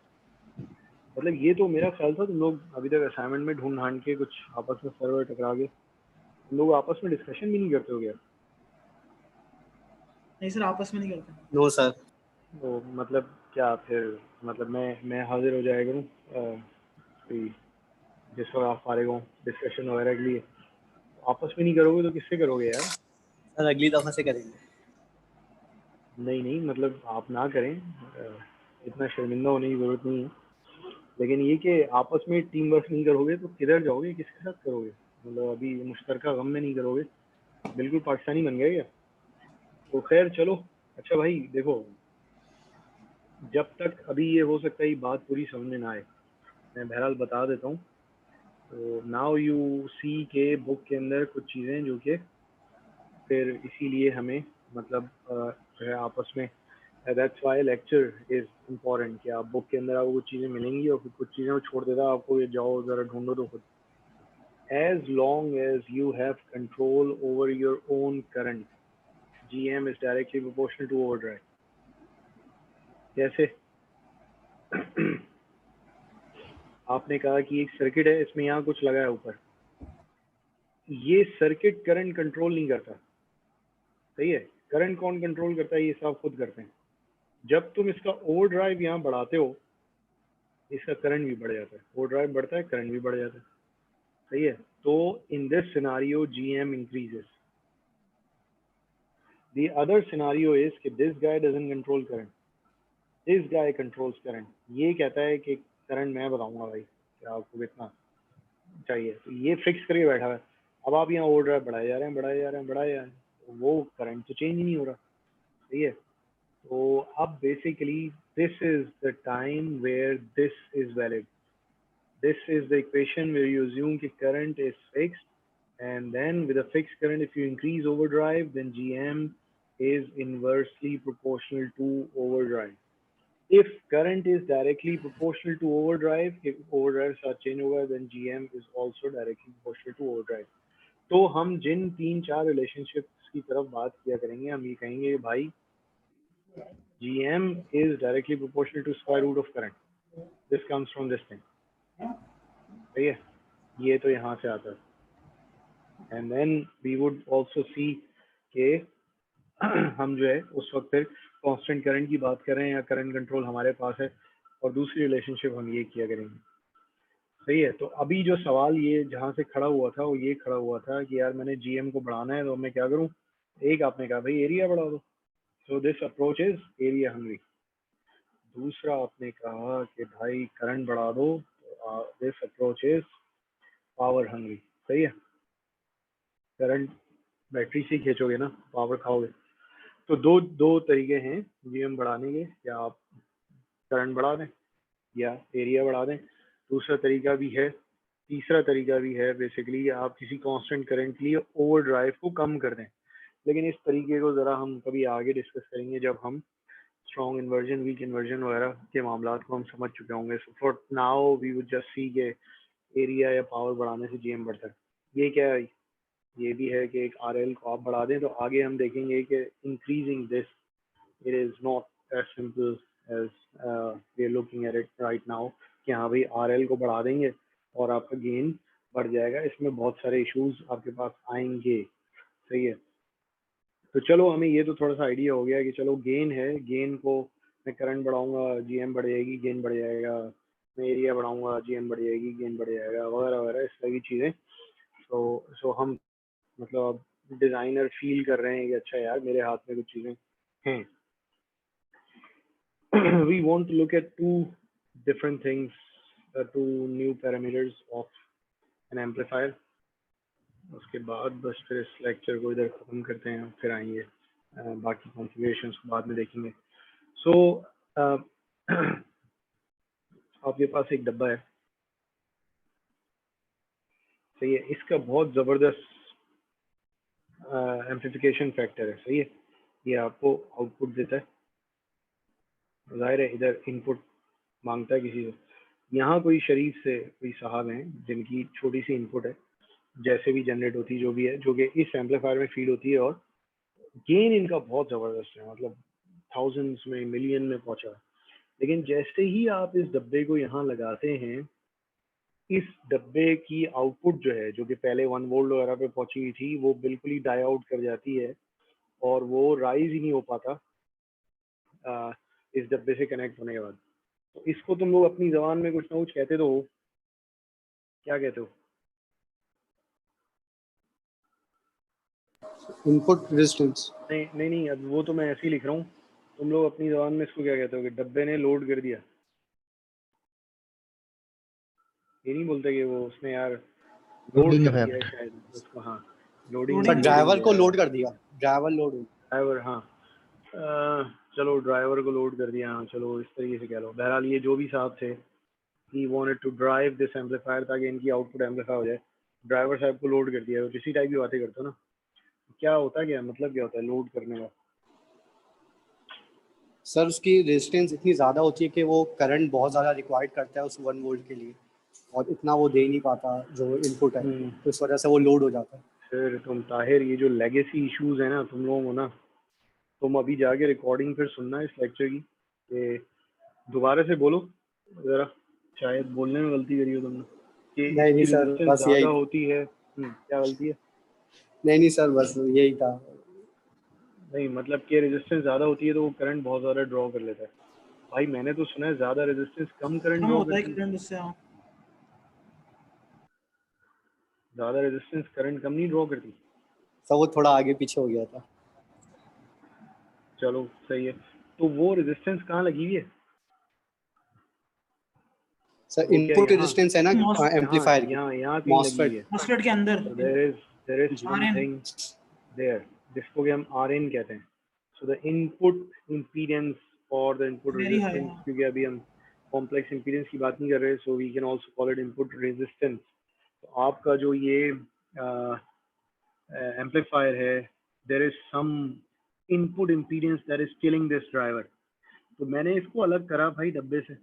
A: मतलब ये तो मेरा ख्याल था तुम लोग अभी तक असाइनमेंट में ढूंढ ढांड के कुछ आपस में सर्वर टकरा के तुम लोग आपस में डिस्कशन भी नहीं करते हो गया?
B: नहीं सर आपस में नहीं करते।
C: No sir.
A: तो मतलब क्या फिर, मतलब मैं हाजिर हो जाया करूँ कोई जिस वक्त आप फारिग हो डिस्कशन वगैरह के लिए? आपस में नहीं करोगे तो किससे करोगे यार?
C: सर अगली दफा से करेंगे।
A: नहीं नहीं, मतलब आप ना करें, इतना शर्मिंदा होने की जरूरत नहीं है। लेकिन ये कि आपस में टीम वर्क नहीं करोगे तो किधर जाओगे, किसके साथ करोगे? मतलब अभी मुश्तरका गम में नहीं करोगे, बिल्कुल पाकिस्तानी बन गए क्या? तो खैर चलो। अच्छा भाई देखो, जब तक अभी ये हो सकता है ये बात पूरी समझ में ना आए, मैं बहरहाल बता देता हूँ। तो नाउ यू सी के बुक के अंदर कुछ चीज़ें जो कि फिर इसीलिए हमें मतलब जो है आपस में, that's why lecture is important, कि आप बुक के अंदर आपको कुछ चीज़ें मिलेंगी और फिर कुछ चीज़ें वो छोड़ देता है आपको, ये जाओ ज़रा ढूंढो तो खुद। As long as you have control over your own current, GM is directly proportional to overdrive. जैसे आपने कहा कि एक सर्किट है, इसमें यहाँ कुछ लगा है ऊपर, ये सर्किट करंट कंट्रोल नहीं करता, सही है? करंट कौन कंट्रोल करता है? ये सब खुद करते हैं। जब तुम इसका ओवरड्राइव यहाँ बढ़ाते हो, इसका करंट भी बढ़ जाता है। ओवरड्राइव बढ़ता है, करंट भी बढ़ जाता है, सही है? तो in this scenario GM increases. The other scenario is कि this guy doesn't control current, this guy controls current. ये कहता है कि करंट मैं बताऊंगा भाई कि आपको कितना चाहिए, तो ये फिक्स करके बैठा है। अब आप यहाँ ओवर ड्राइव बढ़ाए जा रहे हैं, बढ़ाए जा रहे हैं, बढ़ाए जा रहे हैं, तो वो करंट तो चेंज ही नहीं हो रहा, सही है? तो अब basically this is the time where this is valid. This is the equation where you assume कि current is fixed, and then with a fixed current, if you increase overdrive, then GM is inversely proportional to overdrive. If current is directly proportional to overdrive, if overdrive साथ change होगा, then GM is also directly proportional to overdrive. तो हम जिन 3-4 relationships की तरफ बात किया करेंगे, हम ये कहेंगे भाई GM is directly proportional to square root of current. This comes from this thing. सही है, ये तो यहाँ से आता है। And then we would also see कि हम जो है उस वक्त फिर कांस्टेंट करंट की बात कर रहे हैं या करंट कंट्रोल हमारे पास है, और दूसरी रिलेशनशिप हम ये किया करेंगे। सही है, तो अभी जो सवाल ये जहाँ से खड़ा हुआ था वो ये खड़ा हुआ था कि यार मैंने जीएम को बढ़ाना है तो मैं क्या करूँ। एक आपने कहा भाई एरिया बढ़ा दो, so this approach is area hungry. दूसरा आपने कहा कि भाई करंट बढ़ा दो, this approach is power hungry. सही है, करंट बैटरी से खींचोगे ना, पावर खाओगे। तो दो दो तरीके हैं जीएम बढ़ाने के, या आप करंट बढ़ा दें या एरिया बढ़ा दें। दूसरा तरीका भी है, तीसरा तरीका भी है बेसिकली आप किसी कांस्टेंट करंट के लिए ओवर ड्राइव को कम कर दें। लेकिन इस तरीके को ज़रा हम कभी आगे डिस्कस करेंगे जब हम स्ट्रॉन्ग इन्वर्जन वीक इन्वर्जन वगैरह के मामला को हम समझ चुके होंगे। So for now we would just see के एरिया या पावर बढ़ाने से जीएम बढ़ता है। ये क्या है, ये भी है कि एक आरएल को आप बढ़ा दें तो आगे हम देखेंगे कि increasing this it is not as simple as we are looking at it right now कि हाँ भाई आरएल को बढ़ा देंगे और आपका गेन बढ़ जाएगा। इसमें बहुत सारे इश्यूज आपके पास आएंगे। सही है, तो चलो हमें ये तो थोड़ा सा आइडिया हो गया कि चलो गेन है, गेन को मैं करंट बढ़ाऊंगा जीएम बढ़ जाएगी, गेन बढ़ जाएगा। मैं एरिया बढ़ाऊंगा जीएम बढ़ जाएगी, गेन बढ़ जाएगा, वगैरह वगैरह इस तरह की चीज़ें। सो हम मतलब अब डिज़ाइनर फील कर रहे हैं कि अच्छा यार मेरे हाथ में कुछ चीज़ें हैं। We want to look at two different things, two new parameters of an amplifier. उसके बाद बस फिर इस लेक्चर को इधर ख़त्म करते हैं, फिर आएंगे बाकी कॉन्फ़िगरेशंस को बाद में देखेंगे। सो आपके पास एक डब्बा है, सही है, इसका बहुत ज़बरदस्त एम्प्लीफिकेशन फैक्टर है। सही है, ये आपको आउटपुट देता है, ज़ाहिर है इधर इनपुट मांगता है किसी से। यहाँ कोई शरीफ से कोई साहब हैं जिनकी छोटी सी इनपुट है, जैसे भी जनरेट होती जो भी है, जो कि इस एम्पलीफायर में फीड होती है, और गेन इनका बहुत ज़बरदस्त है, मतलब थाउजेंड्स में मिलियन में पहुंचा है। लेकिन जैसे ही आप इस डब्बे को यहाँ लगाते हैं, इस डब्बे की आउटपुट जो है, जो कि पहले 1 वोल्ट वगैरह पे पहुंची हुई थी, वो बिल्कुल ही डाई आउट कर जाती है और वो राइज ही नहीं हो पाता इस डब्बे से कनेक्ट होने के बाद। तो इसको तुम लोग अपनी जबान में कुछ ना कुछ कहते तो हो, क्या कहते हो?
C: Input resistance.
A: नहीं नहीं नहीं, अब वो तो मैं ऐसे ही लिख रहा हूँ, तुम लोग अपनी जबान में इसको क्या कहते हो कि डब्बे ने लोड कर दिया? ये नहीं बोलते कि वो उसने यार लोड
G: लोडिंग
A: कर दिया है
G: इफेक्ट।
A: शायद उसको। हाँ, लोडिंग
B: Loading
C: ड्राइवर को
A: है।
C: लोड कर दिया, ड्राइवर लोड।
A: ड्राइवर, हाँ, चलो ड्राइवर को लोड कर दिया, हाँ चलो इस तरीके से कह लो। बहरहाल ये जो भी साहब थे, he wanted to drive this amplifier ताकि इनकी आउटपुट एम्पलीफाई हो जाए। ड्राइवर साहब को लोड कर दिया, तो इसी टाइप की बातें करते हो ना। क्या होता है, क्या मतलब क्या होता है लोड करने का?
C: सर उसकी रेजिस्टेंस इतनी ज़्यादा होती है कि वो करंट बहुत ज़्यादा रिक्वायर्ड करता है उस 1 वोल्ट के लिए, और इतना वो दे नहीं पाता जो इनपुट है, तो इस वजह से वो लोड हो जाता है।
A: फिर तुम ताहिर, ये जो लेगेसी इश्यूज है ना तुम लोगों को ना, तुम अभी जाके रिकॉर्डिंग फिर सुनना इस लेक्चर की, कि दोबारा से बोलो ज़रा, शायद बोलने में गलती करी हो तुमने कि
C: नहीं
A: इसकी
C: सर,
A: रेजिस्टेंस
C: बस
A: ज़्यादा
C: यही।
A: होती है। क्या गलती है?
C: नहीं सर, बस यही था।
A: नहीं मतलब कि रेजिस्टेंस ज़्यादा होती है तो वो करंट बहुत ज़्यादा ड्रॉ कर लेता है। भाई मैंने तो सुना है ज़्यादा रेजिस्टेंस कम करंट
B: कम
A: ड्रॉ
B: होता है
A: करती है।
B: करंट उससे। हाँ,
A: ज़्यादा रेजिस्टेंस करंट कम नहीं ड्रॉ करती।
C: सर वो थोड़ा आगे पीछे हो गया था।
A: चलो सही है, तो वो रेजिस्टेंस कहाँ लगी हुई है?
C: सर
A: वो क्या
C: इनपुट
A: यहाँ
C: रेजिस्टेंस है ना
B: यहाँ
C: एम्पलीफायर की,
A: यहाँ यहाँ कहीं लगी हुई
C: मॉसफेट।
A: है?
B: मॉसफेट के अंदर
A: So there is
C: ji.
A: something there जिसको कि हम RN कहते हैं। So the input impedance or the input
B: very high.
A: resistance, क्योंकि अभी हम कॉम्प्लेक्स इम्पीडेंस की बात नहीं कर रहे, so we can also call it input resistance। तो आपका जो ये एम्पलीफायर है, there is some input impedance that is killing this driver। तो मैंने इसको अलग करा भाई डब्बे से,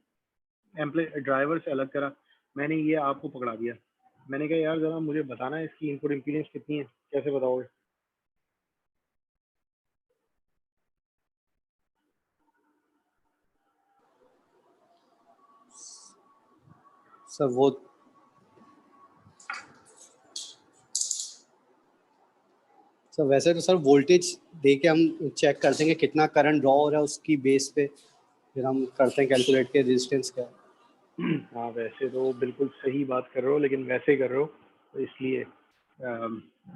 A: ड्राइवर से अलग करा, मैंने ये आपको पकड़ा दिया। मैंने कहा यार जरा मुझे बताना है इसकी इनपुट इम्पीडेंस कितनी है, कैसे बताओगे?
C: सर वो सर वैसे तो सर वोल्टेज दे के हम चेक करते हैं कि कितना करंट ड्रॉ हो रहा है, उसकी बेस पे फिर हम करते हैं कैलकुलेट के रेजिस्टेंस क्या है।
A: हाँ वैसे तो बिल्कुल सही बात कर रहे हो, लेकिन वैसे कर रहे हो तो इसलिए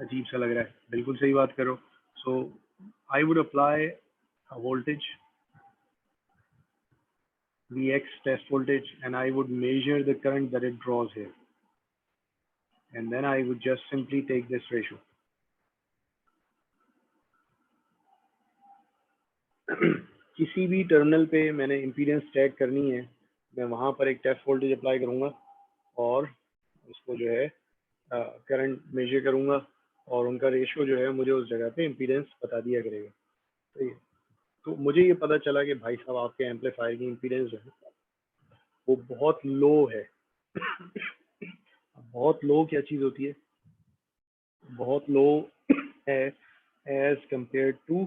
A: अजीब सा लग रहा है। बिल्कुल सही बात कर रहे हो। So I would apply a voltage Vx test voltage and I would measure the current that it draws here, and then I would just simply take this ratio. किसी भी टर्मिनल पे मैंने इम्पीडेंस चेक करनी है, मैं वहाँ पर एक टेस्ट वोल्टेज अप्लाई करूँगा और उसको जो है करंट मेजर करूँगा और उनका रेशियो जो है मुझे उस जगह पे इम्पीडेंस बता दिया करेगा। तो मुझे ये पता चला कि भाई साहब आपके एम्पलीफायर की इम्पीडेंस जो है वो बहुत लो है। बहुत लो क्या चीज़ होती है? बहुत लो है as compare to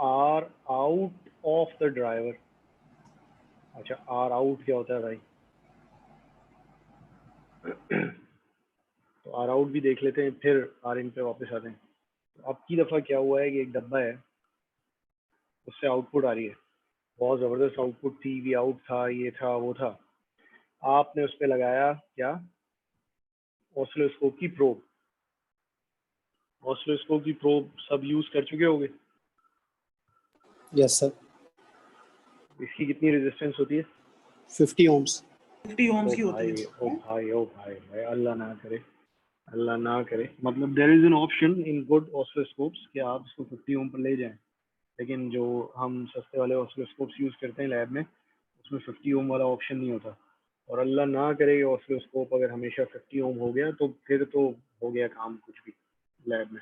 A: R out of the driver। अच्छा, R out क्या होता है भाई? तो R out भी देख लेते हैं, फिर R in पे वापस आते हैं। तो अब की दफ़ा क्या हुआ है कि एक डब्बा है, उससे आउटपुट आ रही है, बहुत ज़बरदस्त आउटपुट थी, वी आउट था, ये था वो था। आपने उस पर लगाया क्या? ऑसिलोस्कोप की प्रोब। ऑसिलोस्कोप की प्रोब सब यूज़ कर चुके होंगे।
C: Yes sir.
A: इसकी कितनी रेजिस्टेंस होती है?
C: 50 ओम्स।
B: 50 ओम्स की
A: ओ
B: होती
A: भाई,
B: है।
A: ओ भाई, ओ भाई, भाई अल्लाह ना करे, अल्लाह ना करे। मतलब there is an option in good oscilloscopes कि आप इसको 50 ओम पर ले जाएं, लेकिन जो हम सस्ते वाले ऑसिलोस्कोप्स यूज़ करते हैं लैब में, उसमें 50 ओम वाला ऑप्शन नहीं होता। और अल्लाह ना करे कि ऑसिलोस्कोप अगर हमेशा 50 ओम हो गया तो फिर तो हो गया काम कुछ भी लैब में।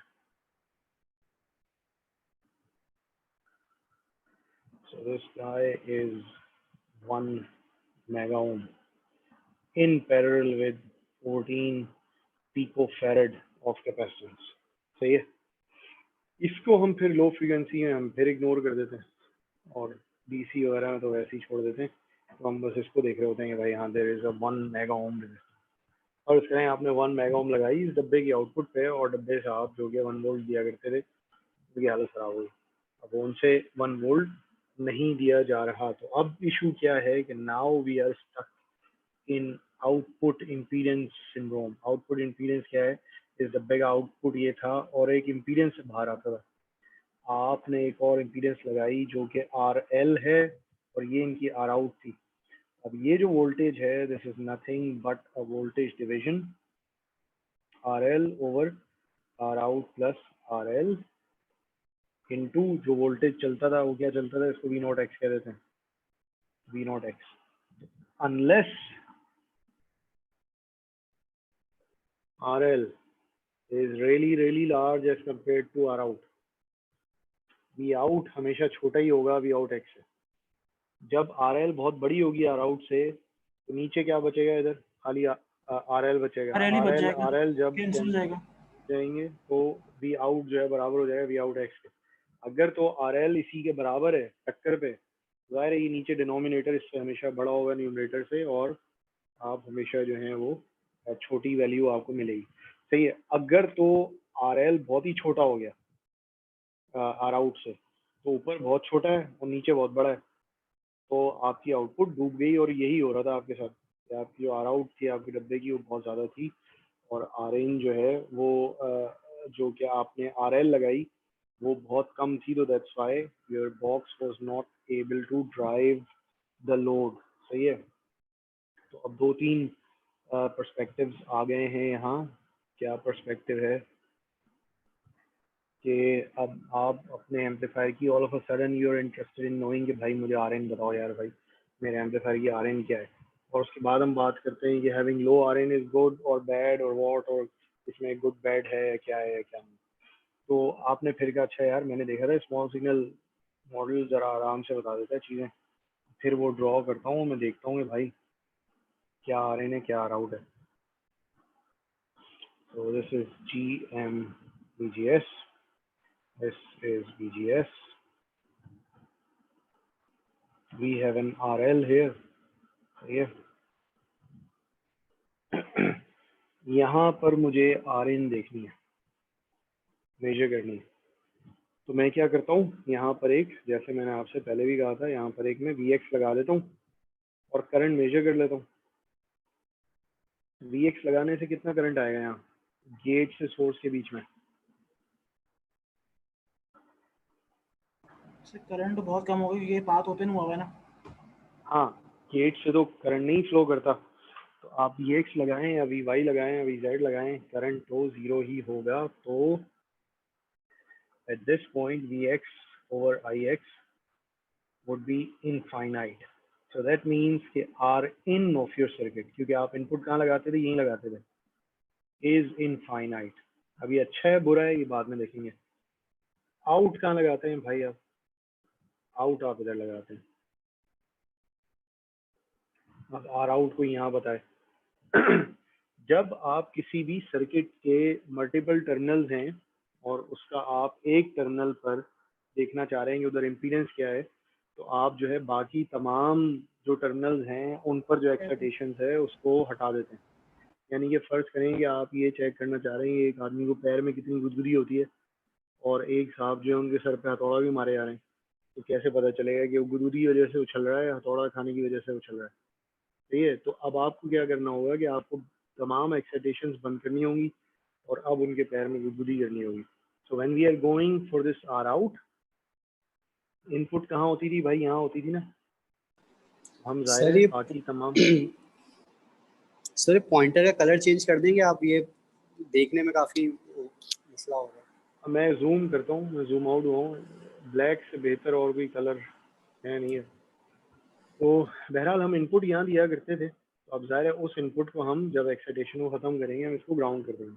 A: So this guy is 1 mega ohm in parallel with 14 picofarad of capacitance। सही है। इसको हम फिर लो फ्रीक्वेंसी में हम फिर इग्नोर कर देते हैं और डीसी वगैरह में तो वैसे ही छोड़ देते हैं। तो हम बस इसको देख रहे होते हैं कि भाई हाँ there is a 1 mega ohm resistance. और इसके आपने 1 मेगा ओम लगाई इस डब्बे की आउटपुट पे, और डब्बे से आप जो कि 1 वोल्ट दिया करते थे, उनकी हालत खराब हुई। अब उनसे 1 वोल्ट नहीं दिया जा रहा। तो अब इशू क्या है कि now we are stuck in output impedance syndrome. Output impedance क्या है? इस डब्बे का आउटपुट ये था और एक इम्पीडेंस से बाहर आता था। आपने एक और इम्पीडेंस लगाई जो कि RL है और ये इनकी R out थी। अब ये जो वोल्टेज है, this is nothing but a voltage division, RL over R out plus RL into जो वोल्टेज चलता था वो क्या चलता था, इसको V0 X कह देते हैं, V0 X। Unless RL is really large as compared to R out, V out हमेशा छोटा ही होगा V out X से। जब RL बहुत बड़ी होगी R out से, तो नीचे क्या बचेगा? इधर खाली RL बचेगा।
B: RL ही बच जाएगा,
A: RL जब
B: कैंसिल हो जाएगा।
A: जाएंगे तो V out जो है बराबर हो जाएगा V out X के। अगर तो RL इसी के बराबर है टक्कर पे, जाहिर है ये नीचे डिनोमिनेटर इससे हमेशा बड़ा होगा न्यूमरेटर से, और आप हमेशा जो है वो छोटी वैल्यू आपको मिलेगी। सही है। अगर तो RL बहुत ही छोटा हो गया R out से, तो ऊपर बहुत छोटा है और नीचे बहुत बड़ा है, तो आपकी आउटपुट डूब गई। और यही हो रहा था आपके साथ कि आपकी जो R out थी आपके डब्बे की वो बहुत ज़्यादा थी, और R in जो है वो जो कि आपने RL लगाई वो बहुत कम थी, तो that's why your box was not able to drive the load. सही है। तो अब 2-3 पर्सपेक्टिव्स आ गए हैं यहाँ। क्या पर्सपेक्टिव है कि अब आप अपने एम्पलीफायर की all of a sudden you are interested in knowing कि भाई मुझे RN बताओ यार, भाई मेरे एम्पलीफायर की RN क्या है। और उसके बाद हम बात करते हैं कि having low RN is good और बैड और व्हाट, और इसमें गुड बैड है क्या नहीं। तो आपने फिर कहा अच्छा यार मैंने देखा था स्मॉल सिग्नल मॉडल जरा आराम से बता देता है चीज़ें, फिर वो ड्रॉ करता हूँ, मैं देखता हूँ कि भाई क्या RN है क्या आउट है। So this is GM-VGS, this is VGS, we have an RL here. सही है। यहाँ पर मुझे RN देखनी है, मेजर करनी है। तो मैं क्या करता हूँ, यहाँ पर एक, जैसे मैंने आपसे पहले भी कहा था, यहाँ पर एक मैं VX लगा देता हूँ और करंट मेजर कर लेता हूँ। VX लगाने से कितना करंट आएगा यहाँ गेट से सोर्स के बीच में?
B: करंट बहुत कम होगा क्योंकि ये पाथ ओपन हुआ हुआ है ना।
A: हाँ, गेट से तो करंट नहीं फ्लो करता, तो आप VX लगाएं या VY लगाएं या VZ लगाएं, करंट तो जीरो ही होगा। तो at this point Vx over Ix would be infinite. So that means कि R in of your circuit, क्योंकि आप इनपुट कहाँ लगाते थे, यहीं लगाते थे, is infinite। अब ये अच्छा है बुरा है ये बाद में देखेंगे। आउट कहाँ लगाते हैं भाई, आप आउट आप इधर लगाते हैं। अब आर आउट को यहाँ बताए जब आप किसी भी सर्किट के मल्टीपल टर्मिनल्स हैं और उसका आप एक टर्मिनल पर देखना चाह रहे हैं कि उधर इम्पीडेंस क्या है, तो आप जो है बाकी तमाम जो टर्मिनल्स हैं उन पर जो एक्साइटेशन है उसको हटा देते हैं। यानी कि फर्ज करें कि आप ये चेक करना चाह रहे हैं एक आदमी को पैर में कितनी गुदगुदी होती है और एक साहब जो है उनके सर पे हथौड़ा भी मारे जा रहे हैं, तो कैसे पता चलेगा कि वो गुदगुदी की वजह से उछल रहा है, हथौड़ा खाने की वजह से उछल रहा है? ठीक है, तो अब आपको क्या करना होगा कि आपको तमाम एक्साइटेशंस बंद करनी होंगी और अब उनके पैर में गुदगुदी करनी होगी। So when we are going for this R out, input कहाँ होती थी भाई, यहाँ होती थी ना। हम जाहिर है बाकी तमाम
C: सर पॉइंटर का कलर चेंज कर देंगे आप, ये देखने में काफी मसला होगा।
A: मैं जूम करता हूँ, मैं जूम आउट हुआ हूँ, ब्लैक से बेहतर और कोई कलर है नहीं है। तो बहरहाल हम इनपुट यहाँ दिया करते थे, तो अब ज़ाहिर है उस इनपुट को हम जब एक्साइटेशन को ख़त्म करेंगे हम इसको ग्राउंड कर देंगे।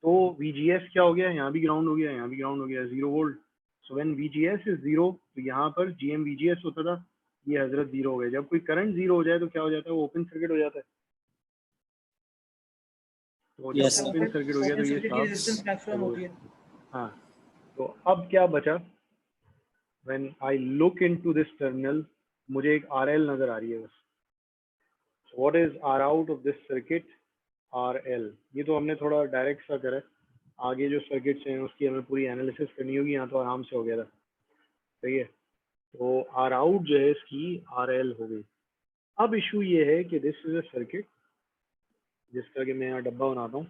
A: तो VGS क्या हो गया, यहाँ भी ग्राउंड हो गया, यहाँ भी ग्राउंड हो गया, 0 volt. So when VGS is 0, तो यहाँ पर GM-VGS होता था, ये हजरत 0 हो गया। जब कोई करंट 0 हो जाए तो क्या हो जाता है, वो ओपन सर्किट हो जाता है। तो जब ओपन सर्किट हो गया तो ये साफ। हाँ, तो अब क्या बचा, when I look into this terminal, मुझे एक RL नजर आ रही है बस। What is R out of this circuit, RL। ये तो हमने थोड़ा डायरेक्ट सा करा है, आगे जो सर्किट्स हैं उसकी हमें पूरी एनालिसिस करनी होगी, यहाँ तो आराम से हो गया था। सही है, तो R आउट जो है इसकी RL हो गई। अब इशू ये है कि दिस इज अ सर्किट जिसका कि मैं यहाँ डब्बा बनाता हूँ,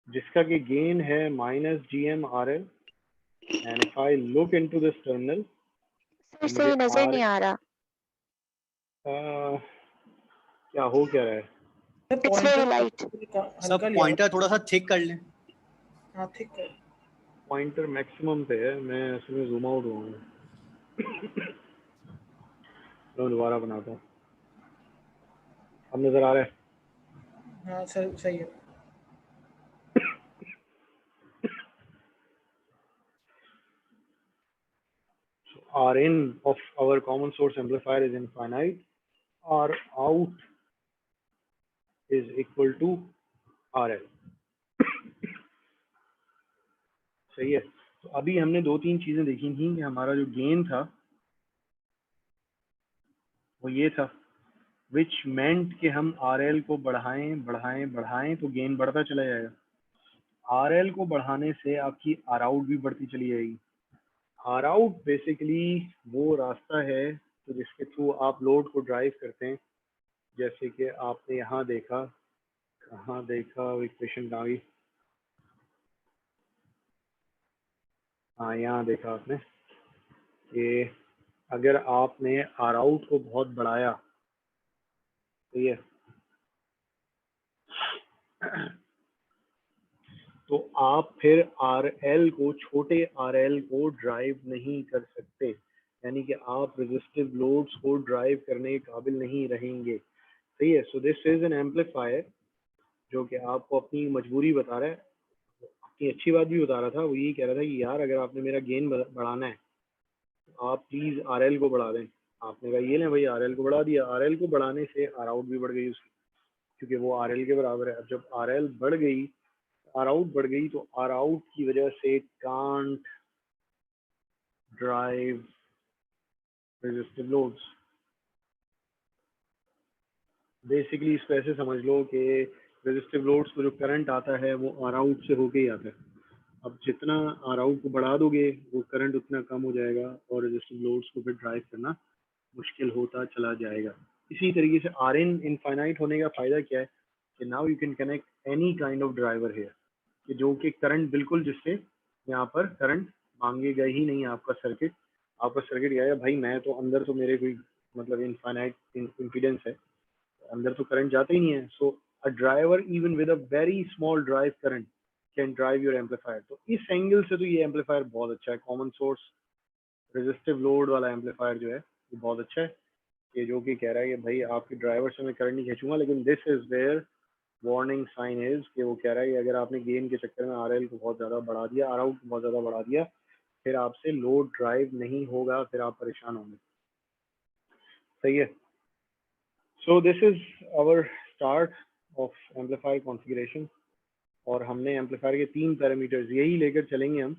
A: जिसका कि गेन है -GM-RL, and if I look into this terminal,
F: sir सही नजर नहीं आ रहा।
A: क्या हो क्या रहा है,
F: इट्स वेरी लाइट।
C: सब पॉइंटर थोड़ा सा थिक कर लें।
B: हाँ ठीक है,
A: पॉइंटर मैक्सिमम पे है, मैं असल में जूम आउट हुआ हूँ। मैं दोबारा बनाता हूँ, अब नजर आ रहा है।
B: हाँ सर सही है।
A: R in of our common source amplifier is infinite. R out is equal to RL। सही है, तो अभी हमने दो तीन चीजें देखी थी कि हमारा जो गेन था वो ये था, विच मेंट कि हम RL को बढ़ाएं बढ़ाएं बढ़ाएं तो गेन बढ़ता चला जाएगा। RL को बढ़ाने से आपकी R out भी बढ़ती चली जाएगी। R out बेसिकली वो रास्ता है तो जिसके थ्रू आप लोड को ड्राइव करते हैं, जैसे कि आपने यहाँ देखा, कहाँ देखा इक्वेशन आ गई, हाँ यहाँ देखा आपने कि अगर आपने R out को बहुत बढ़ाया, तो ये तो आप फिर RL को, छोटे RL को ड्राइव नहीं कर सकते, यानी कि आप रेजिस्टिव लोड्स को ड्राइव करने के काबिल नहीं रहेंगे। सही है, so this is an amplifier जो कि आपको अपनी मजबूरी बता रहा है, अपनी अच्छी बात भी बता रहा था। वो यही कह रहा था कि यार अगर आपने मेरा गेन बढ़ाना है तो आप प्लीज़ RL को बढ़ा दें। आपने कहा ये लें भाई, RL को बढ़ा दिया, RL को बढ़ाने से R आउट भी बढ़ गई उसकी, क्योंकि वो RL के बराबर है। अब जब RL बढ़ गई, R आउट बढ़ गई, तो R आउट की वजह से can't drive resistive loads. Basically इसको ऐसे समझ लो कि रेजिस्टिव लोड्स को जो करंट आता है वो आर आउट से होके ही आता है। अब जितना आर आउट को बढ़ा दोगे वो करंट उतना कम हो जाएगा और रेजिस्टिव लोड्स को फिर ड्राइव करना मुश्किल होता चला जाएगा। इसी तरीके से आर इन इनफाइनाइट होने का फ़ायदा क्या है कि now you can connect any kind of driver here, कि जो कि करंट बिल्कुल जिससे यहाँ पर करंट मांगेगा ही नहीं आपका सर्किट क्या है भाई, मैं तो अंदर तो मेरे कोई मतलब इनफाइनाइट इम्पीडेंस है, अंदर तो करंट जाता ही नहीं है। So a driver even with a very small drive current can drive your amplifier. तो इस एंगल से तो ये एम्पलीफायर बहुत अच्छा है, कॉमन सोर्स रेजिस्टिव लोड वाला एम्पलीफायर जो है ये बहुत अच्छा है, कि जो कि कह रहा है कि भाई आपके ड्राइवर से मैं करंट नहीं खींचूंगा। लेकिन this is where warning sign is कि वो कह रहा है कि अगर आपने गेन के चक्कर में आरएल को बहुत ज़्यादा बढ़ा दिया, आर आउट को बहुत ज़्यादा बढ़ा दिया, फिर आपसे लोड ड्राइव नहीं होगा, फिर आप परेशान होंगे। सही है। So this is our start of amplifier configuration, और हमने एम्पलीफायर के 3 पैरामीटर्स यही लेकर चलेंगे हम।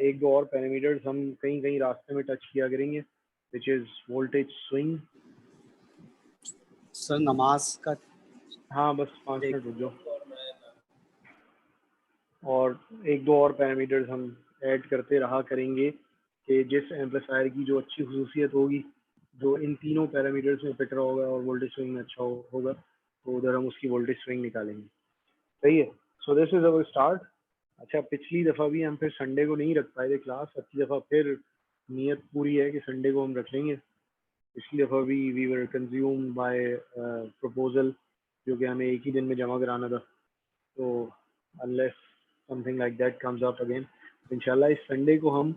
A: एक दो और पैरामीटर्स हम कहीं रास्ते में टच किया करेंगे, which is voltage swing.
C: Sir नमाज का
A: हाँ बस 5 मिनट रुक जाओ। और एक दो और पैरामीटर्स हम ऐड करते रहा करेंगे कि जिस एम्पलीफायर की जो अच्छी खसूसियत होगी, जो इन तीनों पैरामीटर्स में फिट रहा होगा और वोल्टेज स्विंग में अच्छा होगा, तो उधर हम उसकी वोल्टेज स्विंग निकालेंगे। सही है। So this is our start. अच्छा, पिछली दफ़ा भी हम फिर संडे को नहीं रख पाए थे क्लास, अगली दफ़ा फिर नियत पूरी है कि संडे को हम रख लेंगे। पिछली दफ़ा भी we were consume by proposal, जो कि हमें एक ही दिन में जमा कराना था। तो unless something like that comes up again, इंशाल्लाह इस संडे को हम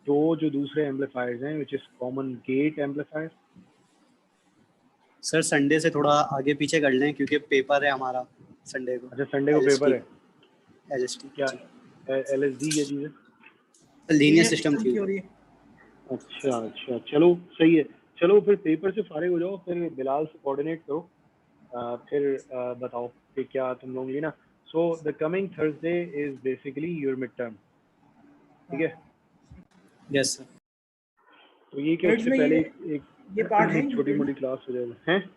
A: दो जो दूसरे एम्पलीफायर्स हैं, which is common gate amplifier.
C: Sir Sunday से थोड़ा आगे पीछे कर लें क्योंकि पेपर है हमारा संडे को।
A: अच्छा, संडे को पेपर है
C: एलएसटी
A: क्या? एलएसडी क्या चीज़ है?
C: Linear system theory.
A: अच्छा, चलो सही है। चलो फिर पेपर से फारिग हो जाओ, फिर बिलाल से कोऑर्डिनेट करो, फिर बताओ कि क्या तुम लोग लेना। So the coming Thursday is basically your mid term, ठीक है?
C: Yes sir.
A: तो ये क्या उससे पहले
B: ये पार्ट है
A: छोटी मोटी क्लास हो जाएगा हैं?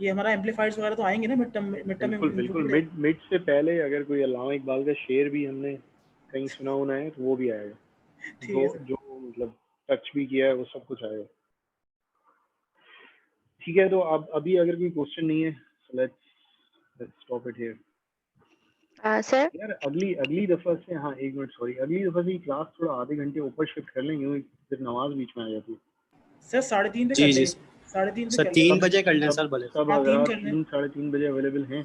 B: ये हमारा एम्पलीफायर्स वगैरह तो आएंगे ना मिड टर्म में।
A: बिल्कुल मिड से पहले अगर कोई अल्लामा इकबाल का शेर भी हमने कहीं सुना होना है तो वो भी आएगा। जो मतलब टच भी किया है वो सब कुछ आएगा। ठीक है, तो अब अभी अगर कोई क्वेश्चन नहीं है, let's stop it here.
F: Sir
A: यार अगली दफा से, हाँ एक मिनट सॉरी, अगली दफा से क्लास थोड़ा आधे घंटे ऊपर शिफ्ट कर लेंगे, फिर नमाज बीच में आ जाती है।
B: सर 3:30 पे कर लें। 3:30 पे
C: सर 3 बजे कर लें सर भले।
A: सब अगर 3 साढ़े 3 बजे अवेलेबल हैं?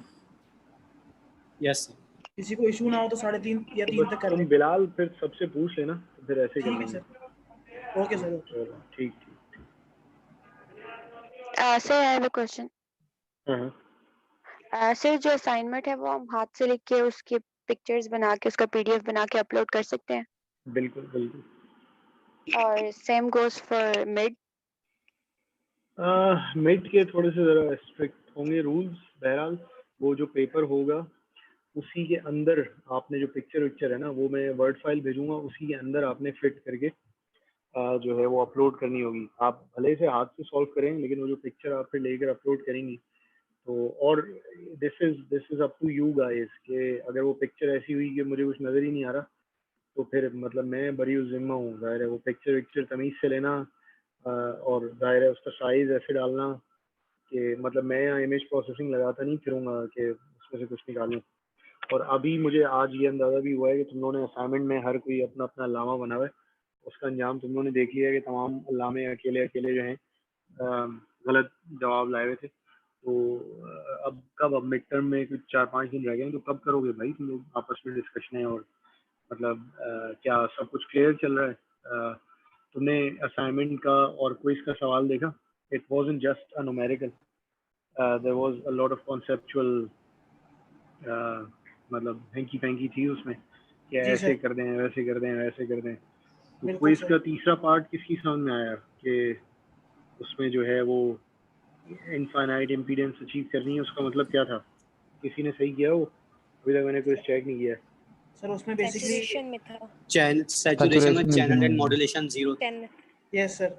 A: Yes sir.
B: किसी को इशू ना हो तो 3:30 या 3 तक कर लें।
A: बिलाल फिर सबसे पूछ लेना, तो फिर ऐसे कर लेंगे।
B: Okay sir.
A: चलो ठीक।
F: Sir I have a question. Sir जो असाइनमेंट है वो हम हाथ से लिख के उसके पिक्चर्स बना के उसका पीडीएफ बना के अपलोड कर सकते हैं?
A: बिल्कुल।
F: और same goes for mid?
A: Mid के थोड़े से ज़रा स्ट्रिक्ट होंगे रूल्स। बहरहाल वो जो पेपर होगा उसी के अंदर आपने जो पिक्चर है ना, वो मैं वर्ड फाइल भेजूंगा, उसी के अंदर आपने फिट करके जो है वो अपलोड करनी होगी। आप भले से हाथ से सॉल्व करें, लेकिन वो जो पिक्चर आप फिर लेकर अपलोड करेंगी तो, और this is up to you guys, कि अगर वो पिक्चर ऐसी हुई कि मुझे कुछ नज़र ही नहीं आ रहा, तो फिर मतलब मैं बरी जिम्मा हूँ। ज़ाहिर है वो पिक्चर तमीज़ से लेना, और ज़ाहिर है उसका साइज़ ऐसे डालना कि मतलब मैं यहाँ इमेज प्रोसेसिंग लगाता नहीं फिरूंगा कि उसमें से कुछ निकालूं। और अभी मुझे आज ये अंदाज़ा भी हुआ है कि तुम लोगों ने असाइनमेंट में हर कोई अपना अपना अल्लामा बना हुआ है, उसका अंजाम तुम लोगों ने देख लिया है कि तमाम अल्लामे अकेले जो हैं गलत जवाब लाए हुए थे। तो अब मिड टर्म में कुछ 4-5 दिन रह गए हैं, तो कब करोगे भाई तुम लोग आपस में डिस्कशन? और मतलब क्या सब कुछ क्लियर चल रहा है? तुमने असाइनमेंट का और क्विज का सवाल देखा? It wasn't just a numerical, there was a lot of conceptual, मतलब हैंकी पैंकी थी उसमें कि ऐसे कर दें, वैसे कर दें। तो क्विज का तीसरा पार्ट किसकी समझ में आया कि उसमें जो है वो इनफाइनाइट इम्पीडेंस अचीव करनी है, उसका मतलब क्या था? किसी ने सही किया वो? अभी तक मैंने क्विज चेक नहीं किया।
B: सर उसमें बेसिकली
F: सैचुरेशन में था
C: सैचुरेशन में
D: Saturation
C: चैनल
D: में
C: एंड मॉड्यूलेशन 0 था।
F: 10
B: यस सर।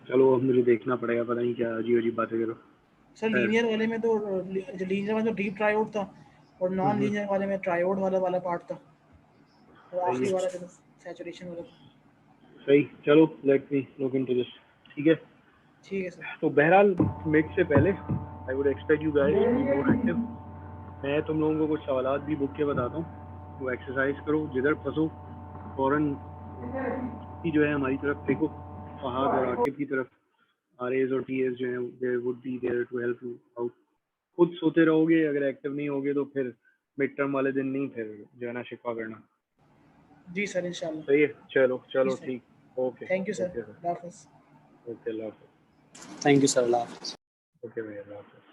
A: चलो अब मुझे देखना पड़ेगा, पता नहीं क्या अजीब अजीब बातें करो।
B: सर लीनियर वाले में तो जो लीनियर वाले तो डीप ट्रायोड था और नॉन लीनियर वाले में ट्रायोड वाला पार्ट था और आखिरी वाला जो सैचुरेशन वाला था।
A: सही, चलो let me look into this. ठीक है,
B: ठीक है सर।
A: तो बहरहाल मिड से पहले I would expect you guys to be more active. मैं तुम लोगों को कुछ सवालात भी बुक के बताता हूँ, वो एक्सरसाइज करो, जिधर फंसो फौरन की जो है हमारी तरफ देखो, फहाद और आकिब की तरफ। आरएज और टीएस जो है they would be there to help you out. खुद सोते रहोगे, अगर एक्टिव नहीं होगे तो फिर मिड टर्म वाले दिन नहीं, फिर जो है ना शिकवा करना।
B: जी सर इंशाल्लाह।
A: सही है, चलो
B: जी सर।
A: ठीक, okay
B: thank you sir.
A: Okay
B: अल्लाह हाफिज़।
A: ओके, अल्लाह हाफ़िज़।
C: थैंक यू सर, अल्लाह हाफिज़।
A: ओके भाई, अल्लाह हाफ़िज़।